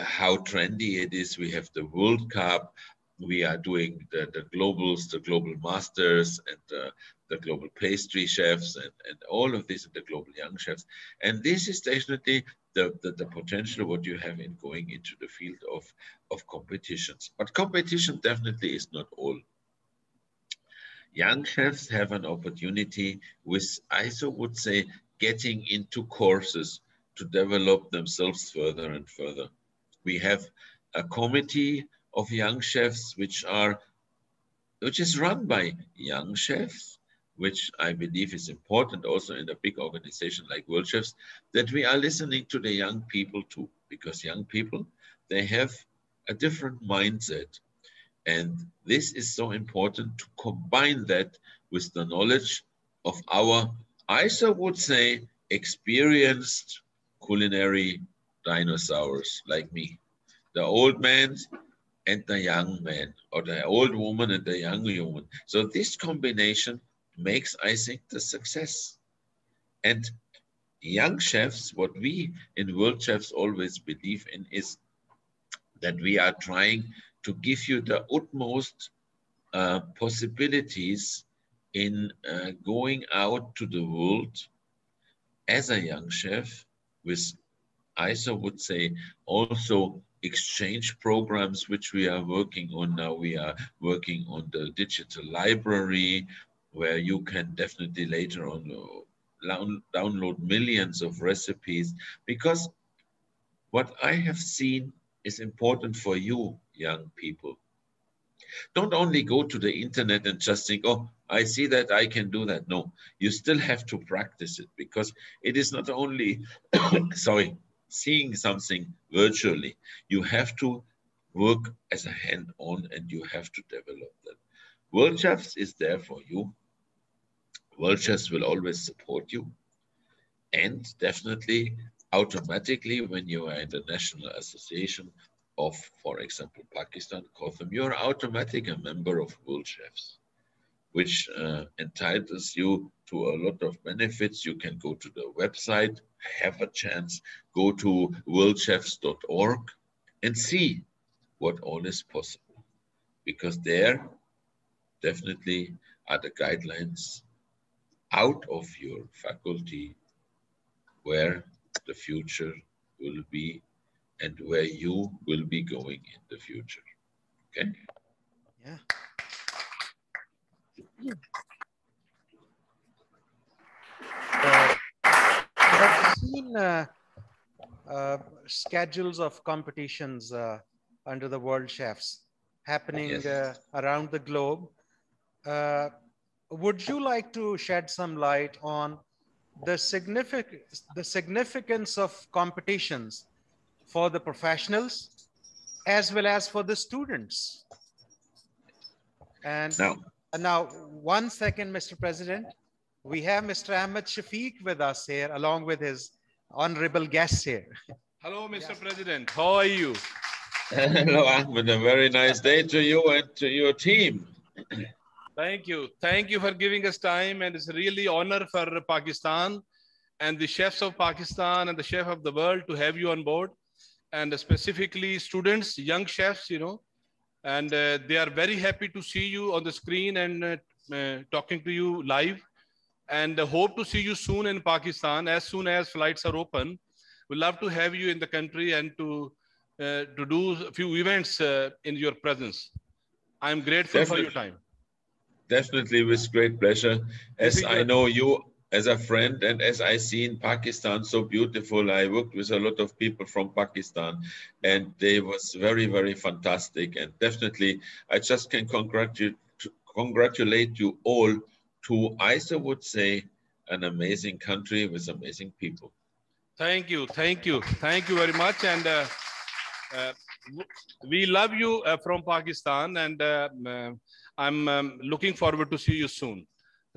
how trendy it is. We have the World Cup. We are doing the globals, the global masters, and the global pastry chefs, and all of this, and the global young chefs. And this is definitely the potential what you have in going into the field of competitions. But competition definitely is not all. Young chefs have an opportunity with, I so would say, getting into courses to develop themselves further and further. We have a committee of young chefs which is run by young chefs, which I believe is important also in a big organization like World Chefs, that we are listening to the young people too, because young people, they have a different mindset. And this is so important to combine that with the knowledge of our, I so would say, experienced culinary dinosaurs like me, the old man and the young man, or the old woman and the young woman. So this combination makes, I think, the success. And young chefs, what we in World Chefs always believe in is that we are trying to give you the utmost possibilities in going out to the world as a young chef with, I so would say, also exchange programs which we are working on now. We are working on the digital library. where you can definitely later on download millions of recipes, because what I have seen is important for you, young people. Don't only go to the internet and just think, oh, I see that, I can do that. No, you still have to practice it, because it is not only, sorry, seeing something virtually. You have to work as a hand-on, and you have to develop that. World Chefs is there for you. World Chefs will always support you. And definitely, automatically, when you are in the National Association of, for example, Pakistan, COTHM, you are automatically a member of World Chefs, which entitles you to a lot of benefits. You can go to the website, have a chance, go to worldchefs.org and see what all is possible. Because there definitely are the guidelines out of your faculty where the future will be and where you will be going in the future. Okay? Yeah. I've seen schedules of competitions under the World Chefs happening Yes. around the globe. Uh, would you like to shed some light on the significance of competitions for the professionals as well as for the students? And Now, now, 1 second, Mr. President. We have Mr. Ahmed Shafiq with us here, along with his honorable guests here. Hello, Mr. President. How are you? hello, Ahmed. A very nice day to you and to your team. Thank you. Thank you for giving us time. And it's really honor for Pakistan and the chefs of Pakistan and the chef of the world to have you on board. And specifically students, young chefs, you know, and they are very happy to see you on the screen and talking to you live. And hope to see you soon in Pakistan as soon as flights are open. We'd love to have you in the country and to do a few events in your presence. I'm grateful for your time. Definitely, with great pleasure. This As is I your know you as a friend, and as I see in Pakistan so beautiful, I worked with a lot of people from Pakistan, and they was very, very fantastic. And definitely, I just can congratulate you all to, I so would say, an amazing country with amazing people. thank you, thank you, thank you very much. And uh, we love you from Pakistan, and I'm looking forward to see you soon.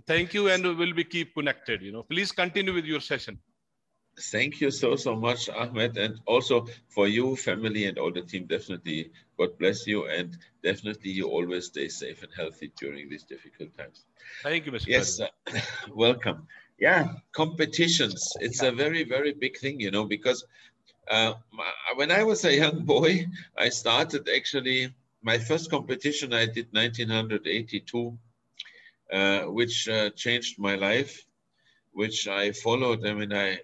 Thank you, and we'll be keep connected. You know, please continue with your session. Thank you so, so much, Ahmed. And also for you, family, and all the team, definitely, God bless you. And definitely, you always stay safe and healthy during these difficult times. Thank you, Mr. Yes, President. welcome. Yeah, competitions. It's a very, very big thing, you know, because when I was a young boy, I started actually, my first competition I did 1982, which changed my life, which I followed. I mean, I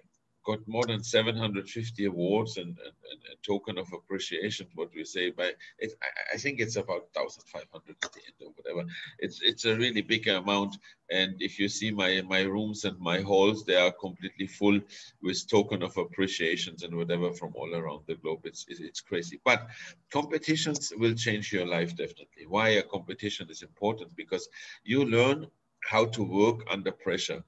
got more than 750 awards and a token of appreciation, what we say. By it, I think it's about 1,500 at the end or whatever. It's a really big amount. And if you see my rooms and my halls, they are completely full with token of appreciations and whatever from all around the globe. It's crazy. But competitions will change your life definitely. Why a competition is important? Because you learn how to work under pressure.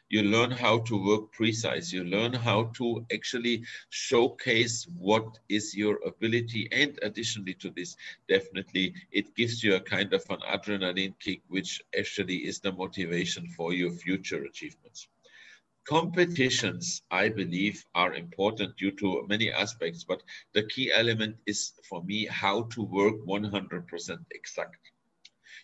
You learn how to work precise. You learn how to actually showcase what is your ability. And additionally to this, definitely, it gives you a kind of an adrenaline kick, which actually is the motivation for your future achievements. Competitions, I believe, are important due to many aspects, but the key element is for me how to work 100% exact.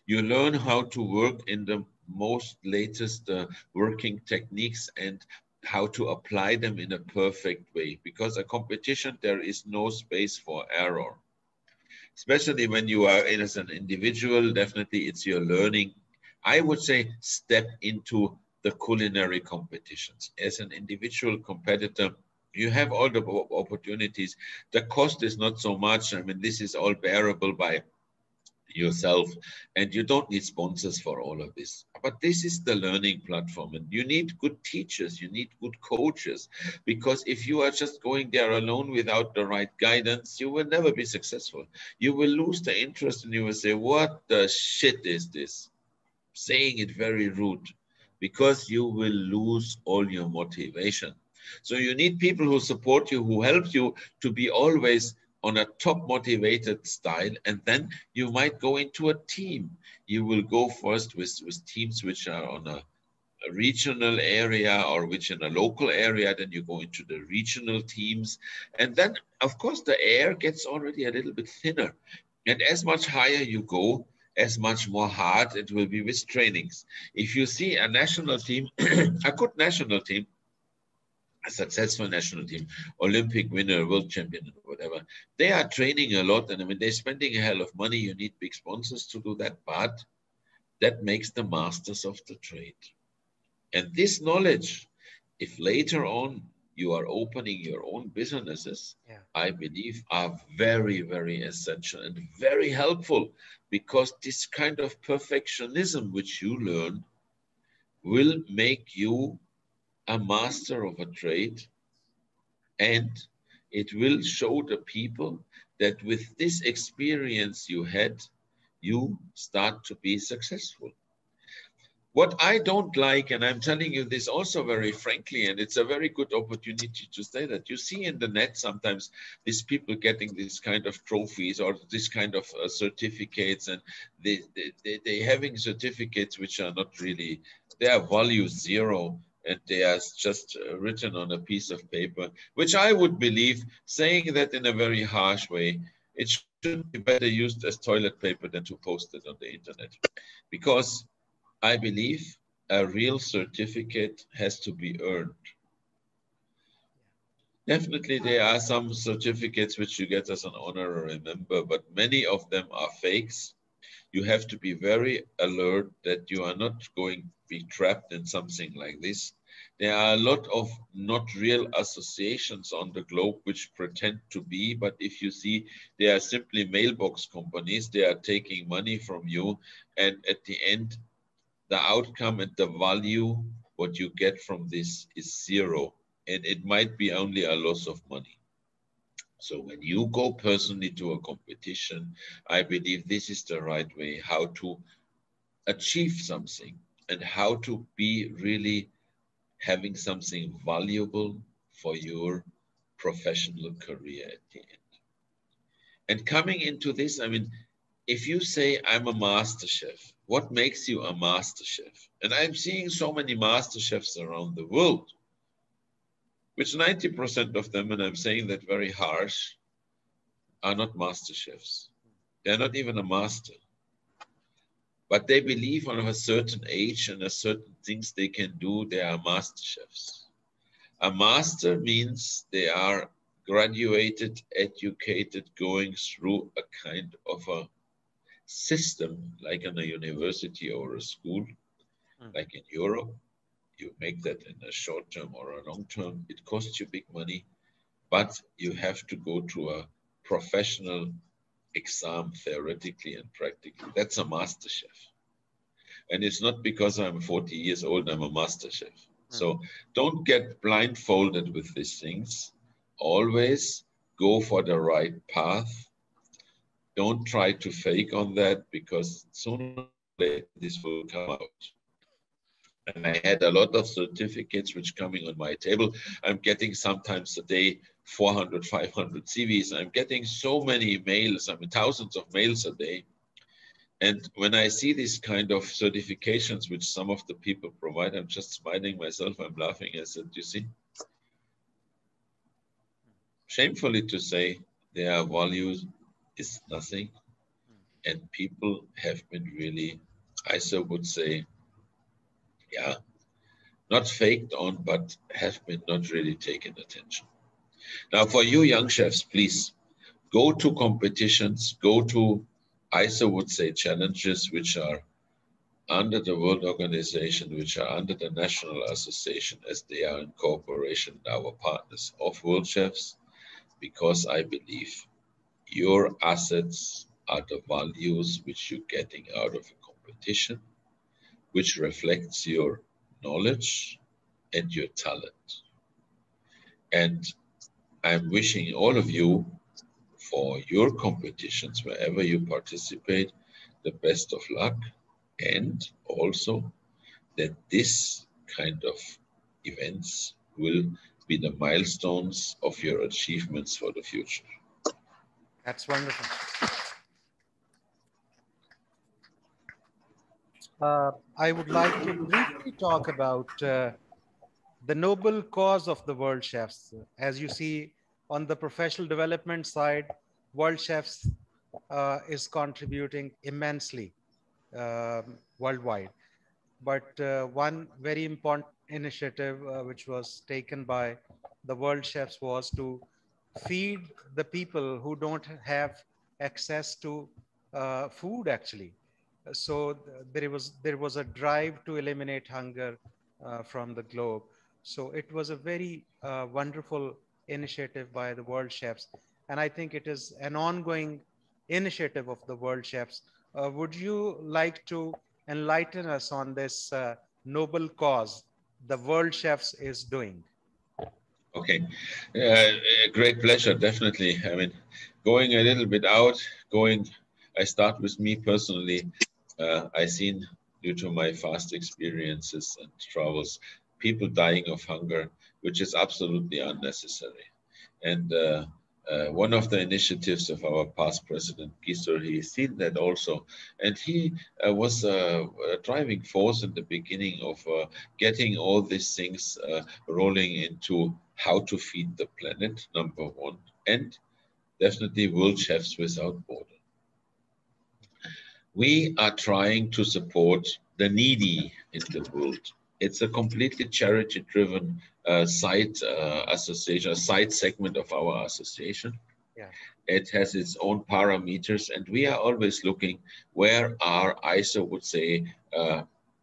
You learn how to work in the most latest working techniques and how to apply them in a perfect way. Because a competition, there is no space for error. Especially when you are in as an individual, definitely it's your learning. I would say step into the culinary competitions. As an individual competitor, you have all the opportunities. The cost is not so much. I mean, this is all bearable by yourself, and you don't need sponsors for all of this. But this is the learning platform, and you need good teachers, you need good coaches, because if you are just going there alone without the right guidance, you will never be successful. You will lose the interest and you will say, what the shit is this? Saying it very rude, because you will lose all your motivation. So you need people who support you, who help you to be always on a top motivated style. And then you might go into a team. You will go first with teams which are on a regional area or which in a local area, then you go into the regional teams. And then, of course, the air gets already a little bit thinner. And as much higher you go, as much more hard it will be with trainings. If you see a national team, a good national team, a successful national team, Olympic winner, world champion, whatever, they are training a lot. And I mean, they're spending a hell of money. You need big sponsors to do that, but that makes the masters of the trade. And this knowledge, if later on you are opening your own businesses, I believe are very, very essential and very helpful, because this kind of perfectionism which you learn will make you a master of a trade, and it will show the people that with this experience you had, you start to be successful. What I don't like, and I'm telling you this also very frankly, and it's a very good opportunity to say that, you see in the net sometimes these people getting this kind of trophies or this kind of certificates, and they having certificates which are not really, they are value zero, and they are just written on a piece of paper, which I would believe, saying that in a very harsh way, it should be better used as toilet paper than to post it on the internet. Because I believe a real certificate has to be earned. Definitely there are some certificates which you get as an honorary member, but many of them are fakes. You have to be very alert that you are not going to be trapped in something like this. There are a lot of not real associations on the globe which pretend to be, but if you see, they are simply mailbox companies. They are taking money from you, and at the end, the outcome and the value, what you get from this is zero. And it might be only a loss of money. So when you go personally to a competition, I believe this is the right way how to achieve something and how to be really having something valuable for your professional career at the end. And coming into this, I mean, if you say I'm a master chef, what makes you a master chef? And I'm seeing so many master chefs around the world, which 90% of them, and I'm saying that very harsh, are not master chefs. They're not even a master. But they believe on a certain age and a certain things they can do, they are master chefs. A master means they are graduated, educated, going through a kind of a system, like in a university or a school, like in Europe. You make that in a short term or a long term. It costs you big money, but you have to go to a professional exam, theoretically and practically. That's a master chef. And it's not because I'm 40 years old, I'm a master chef. So don't get blindfolded with these things. Always go for the right path. Don't try to fake on that, because sooner or later this will come out. And I had a lot of certificates which coming on my table. I'm getting sometimes a day 400, 500 CVs. I'm getting so many mails. I mean, thousands of mails a day. And when I see these kind of certifications which some of the people provide, I'm just smiling myself. I'm laughing. I said, you see, shamefully to say, their values is nothing. And people have been really, I so would say, yeah, not faked on, but have been not really taken attention. Now, for you young chefs, please go to competitions, go to, I so would say, challenges which are under the World Organization, which are under the National Association, as they are in cooperation with our partners of World Chefs, because I believe your assets are the values which you're getting out of a competition, which reflects your knowledge and your talent. And I'm wishing all of you for your competitions, wherever you participate, the best of luck, and also that this kind of events will be the milestones of your achievements for the future. That's wonderful. I would like to briefly talk about the noble cause of the World Chefs. As you see, on the professional development side, World Chefs is contributing immensely worldwide. But one very important initiative which was taken by the World Chefs was to feed the people who don't have access to food actually. So there was a drive to eliminate hunger from the globe. So it was a very wonderful initiative by the World Chefs, and I think it is an ongoing initiative of the World Chefs. Would you like to enlighten us on this noble cause the World Chefs is doing? Okay, a great pleasure, definitely. I mean, going a little bit out, I start with me personally. I seen, due to my past experiences and travels, people dying of hunger, which is absolutely unnecessary. And one of the initiatives of our past president, Gisler, he seen that also. And he was a driving force in the beginning of getting all these things rolling into how to feed the planet, number one, and definitely World Chefs Without Borders. We are trying to support the needy in the world. It's a completely charity-driven side association, a side segment of our association. Yeah. It has its own parameters, and we are always looking where our ISO would say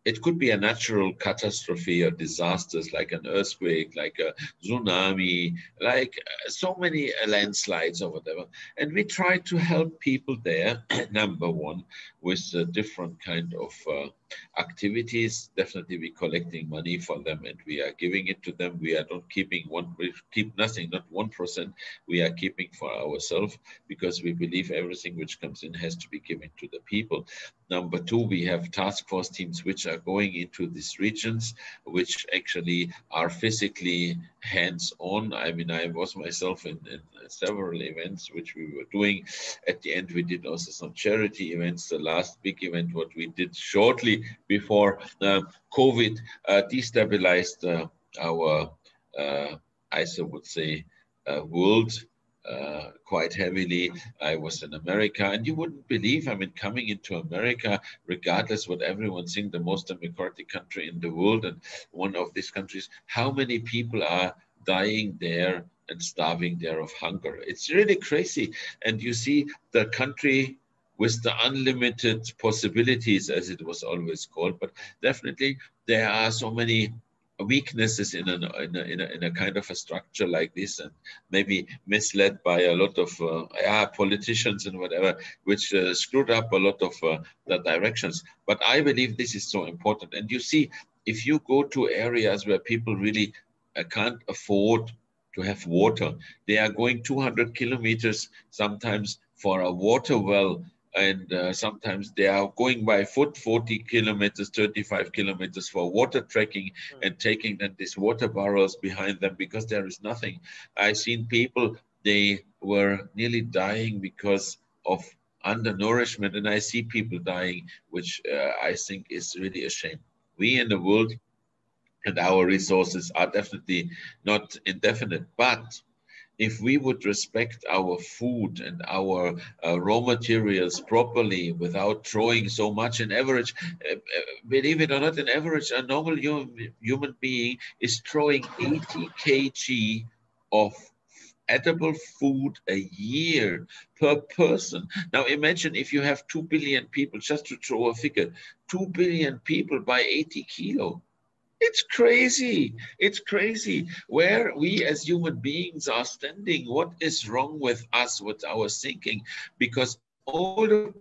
it could be a natural catastrophe or disasters like an earthquake, like a tsunami, like so many landslides or whatever. And we try to help people there, number one, with different kind of activities. Definitely we're collecting money for them and we are giving it to them. We are not keeping we keep nothing, not 1%. We are keeping for ourselves because we believe everything which comes in has to be given to the people. Number two, we have task force teams which are going into these regions, which actually are physically hands-on. I mean, I was myself in several events which we were doing. At the end, we did also some charity events. The last big event, what we did shortly before COVID destabilized our, I would say, world quite heavily. I was in America, and you wouldn't believe, I mean, coming into America, regardless what everyone thinks, the most democratic country in the world, and one of these countries, how many people are dying there and starving there of hunger. It's really crazy. And you see the country with the unlimited possibilities, as it was always called, but definitely there are so many weaknesses in a kind of a structure like this, and maybe misled by a lot of politicians and whatever, which screwed up a lot of the directions. But I believe this is so important. And you see, if you go to areas where people really can't afford to have water, they are going 200 kilometers sometimes for a water well, and sometimes they are going by foot 40 kilometers, 35 kilometers for water trekking, and taking then these water barrels behind them because there is nothing. I've seen people, they were nearly dying because of undernourishment, and I see people dying, which I think is really a shame. We in the world and our resources are definitely not indefinite, but if we would respect our food and our raw materials properly without throwing so much, in average, believe it or not, in average, a normal human being is throwing 80 kg of edible food a year per person. Now imagine if you have 2 billion people, just to throw a figure, 2 billion people by 80 kilo. It's crazy. It's crazy where we as human beings are standing. What is wrong with us, with our thinking? Because all the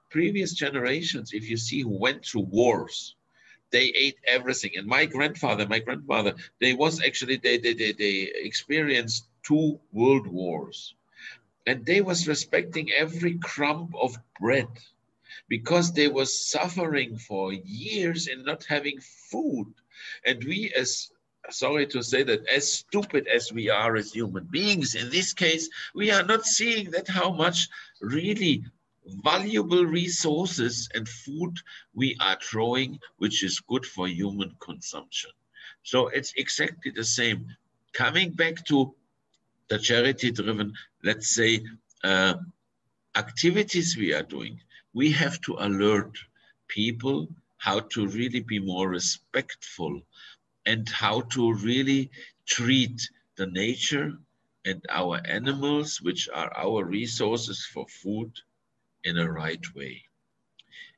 previous generations, if you see who went through wars, they ate everything. And my grandfather, they experienced 2 world wars. And they was respecting every crumb of bread because they was suffering for years and not having food. And we, as sorry to say that, as stupid as we are as human beings, in this case, we are not seeing that how much really valuable resources and food we are throwing, which is good for human consumption. So it's exactly the same. Coming back to the charity-driven, let's say, activities we are doing, we have to alert people how to really be more respectful and how to really treat the nature and our animals, which are our resources for food, in a right way.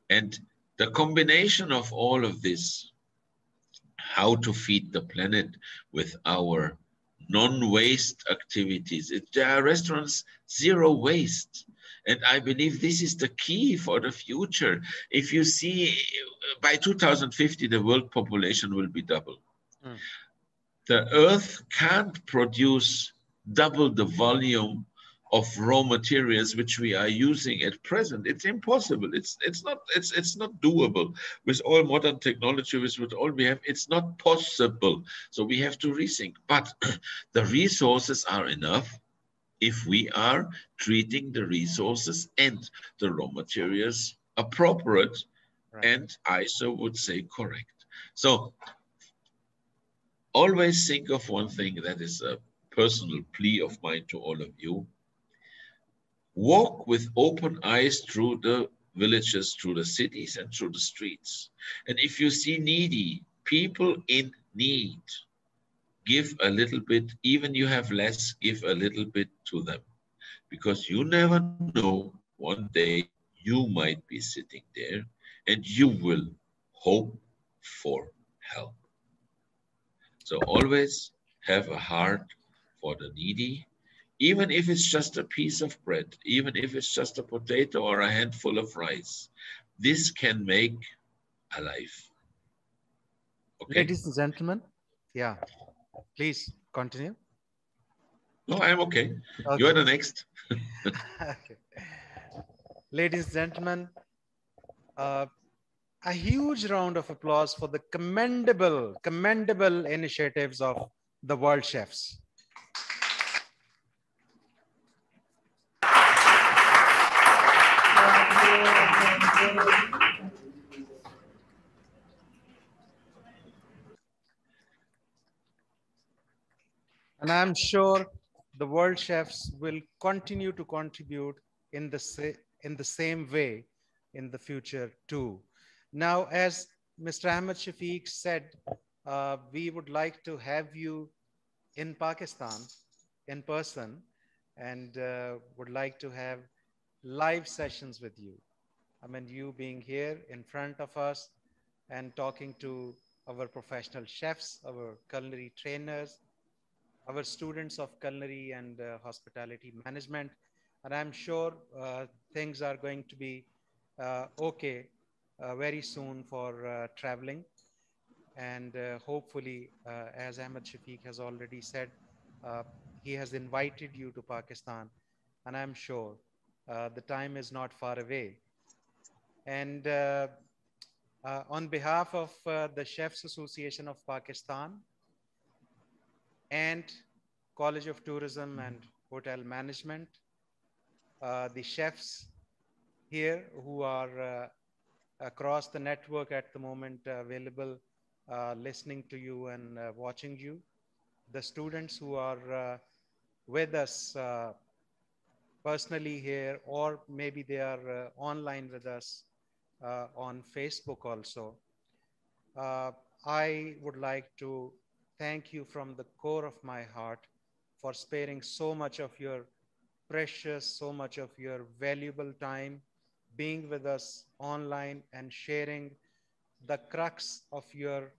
And the combination of all of this, how to feed the planet with our non-waste activities. There are restaurants, zero waste. And I believe this is the key for the future. If you see, by 2050, the world population will be double. The earth can't produce double the volume of raw materials which we are using at present. It's impossible. It's not doable with all modern technology, with all we have. It's not possible. So we have to rethink. But the resources are enough if we are treating the resources and the raw materials appropriate, right, and I so would say correct. So always think of one thing that is a personal plea of mine to all of you. Walk with open eyes through the villages, through the cities, and through the streets. And if you see needy, people in need, give a little bit. Even you have less, give a little bit to them. Because you never know, one day you might be sitting there and you will hope for help. So always have a heart for the needy, even if it's just a piece of bread, even if it's just a potato or a handful of rice. This can make a life. Okay? Ladies and gentlemen, yeah, please continue. No, I'm okay. You are the next. Okay. Ladies and gentlemen, a huge round of applause for the commendable initiatives of the world chefs. And I'm sure the world chefs will continue to contribute in the same way in the future too. Now, as Mr. Ahmed Shafiq said, we would like to have you in Pakistan in person and would like to have live sessions with you. I mean, you being here in front of us and talking to our professional chefs, our culinary trainers, our students of culinary and hospitality management. And I'm sure things are going to be okay very soon for traveling. And hopefully, as Ahmed Shafiq has already said, he has invited you to Pakistan. And I'm sure the time is not far away. And on behalf of the Chefs Association of Pakistan and College of Tourism and Hotel Management, the chefs here who are across the network at the moment available, listening to you and watching you, the students who are with us personally here, or maybe they are online with us on Facebook also. I would like to thank you from the core of my heart for sparing so much of your precious, so much of your valuable time being with us online and sharing the crux of your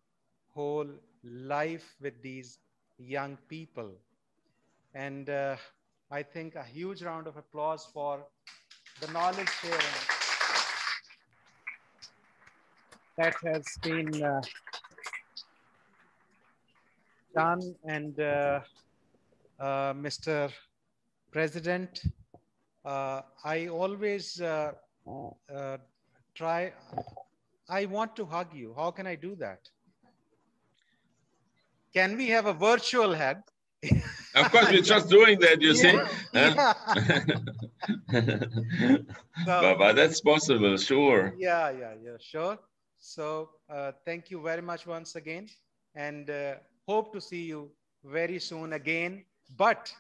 whole life with these young people. And I think a huge round of applause for the knowledge sharing that has been done. And Mr. President, I always try, I want to hug you. How can I do that? Can we have a virtual hug? Of course, we're just doing that, you see. Yeah. But that's possible, sure. Yeah, sure. So thank you very much once again, and hope to see you very soon again, but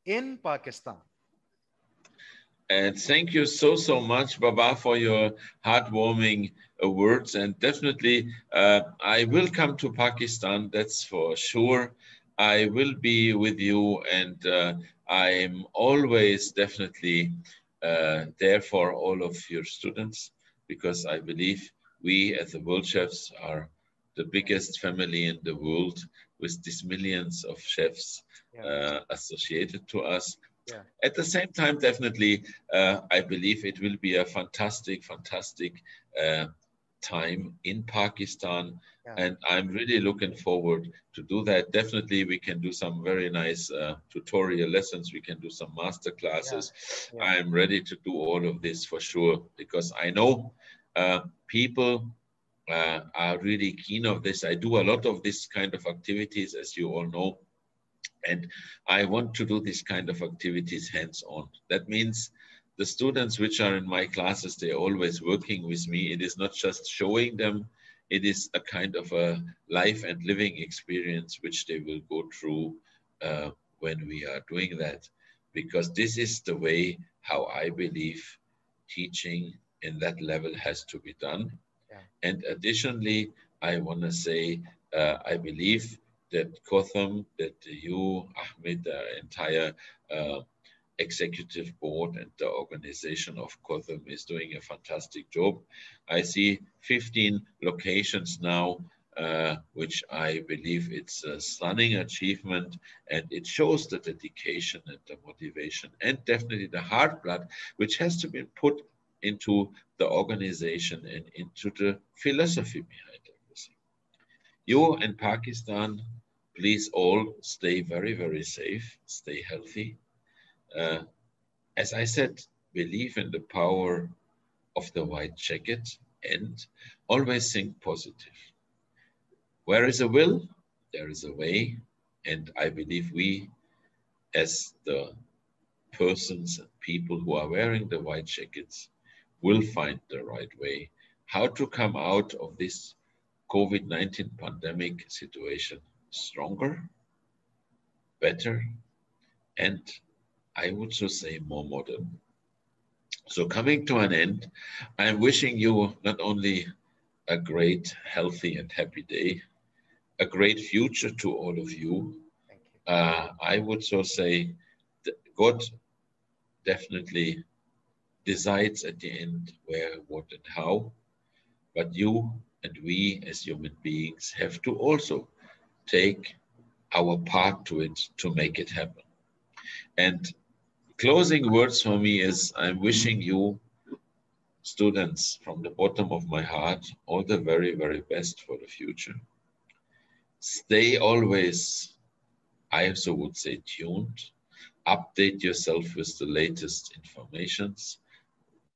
in Pakistan. And thank you so much, Baba, for your heartwarming words. And definitely, I will come to Pakistan, that's for sure. I will be with you, and I'm always definitely there for all of your students, because I believe we as the World Chefs are the biggest family in the world, with these millions of chefs associated to us. Yeah. At the same time, definitely, I believe it will be a fantastic time in Pakistan. Yeah. And I'm really looking forward to do that. Definitely, we can do some very nice tutorial lessons. We can do some master classes. Yeah. I'm ready to do all of this for sure, because I know people are really keen of this. I do a lot of this kind of activities, as you all know. And I want to do this kind of activities hands-on. That means the students which are in my classes, they're always working with me. It is not just showing them, it is a kind of a life and living experience which they will go through when we are doing that. Because this is the way how I believe teaching in that level has to be done. Yeah. And additionally, I want to say, I believe that COTHM, that you, Ahmed, the entire executive board and the organization of COTHM is doing a fantastic job. I see 15 locations now, which I believe it's a stunning achievement, and it shows the dedication and the motivation and definitely the hard blood, which has to be put into the organization and into the philosophy behind everything. You in Pakistan, please all stay very safe, stay healthy. As I said, believe in the power of the white jacket and always think positive. Where is a will, there is a way. And I believe we, as the persons and people who are wearing the white jackets, will find the right way how to come out of this COVID-19 pandemic situation stronger, better, and I would just say more modern. So coming to an end, I'm wishing you not only a great, healthy and happy day, a great future to all of you. Thank you. I would so say that God definitely decides at the end where, what and how, but you and we as human beings have to also take our part to it to make it happen. And closing words for me is I'm wishing you students from the bottom of my heart all the very best for the future. Stay always, I also would say, tuned. Update yourself with the latest informations.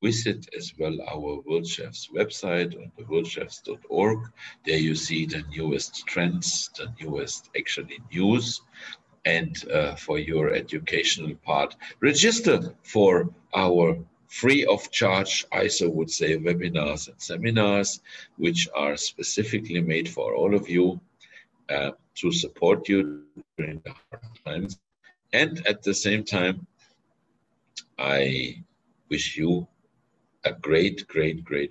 Visit as well our World Chefs website on the worldchefs.org. There you see the newest trends, the newest actually news. And for your educational part, register for our free of charge, I so would say, webinars and seminars, which are specifically made for all of you to support you during the hard times. And at the same time, I wish you a great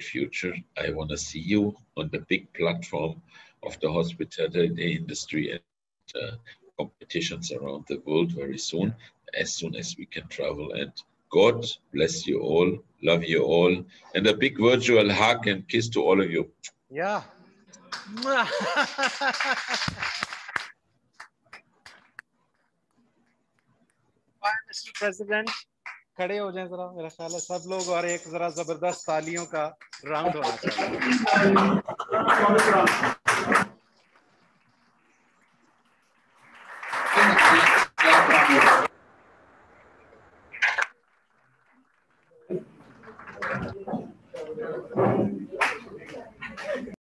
future. I want to see you on the big platform of the hospitality industry and competitions around the world very soon as we can travel. And God bless you all, love you all, and a big virtual hug and kiss to all of you. Yeah. Bye, Mr. President. खड़े हो जाएं जरा, मेरा ख्याल है सब लोग, और एक जरा जबरदस्त तालियों का राउंड होना चाहिए।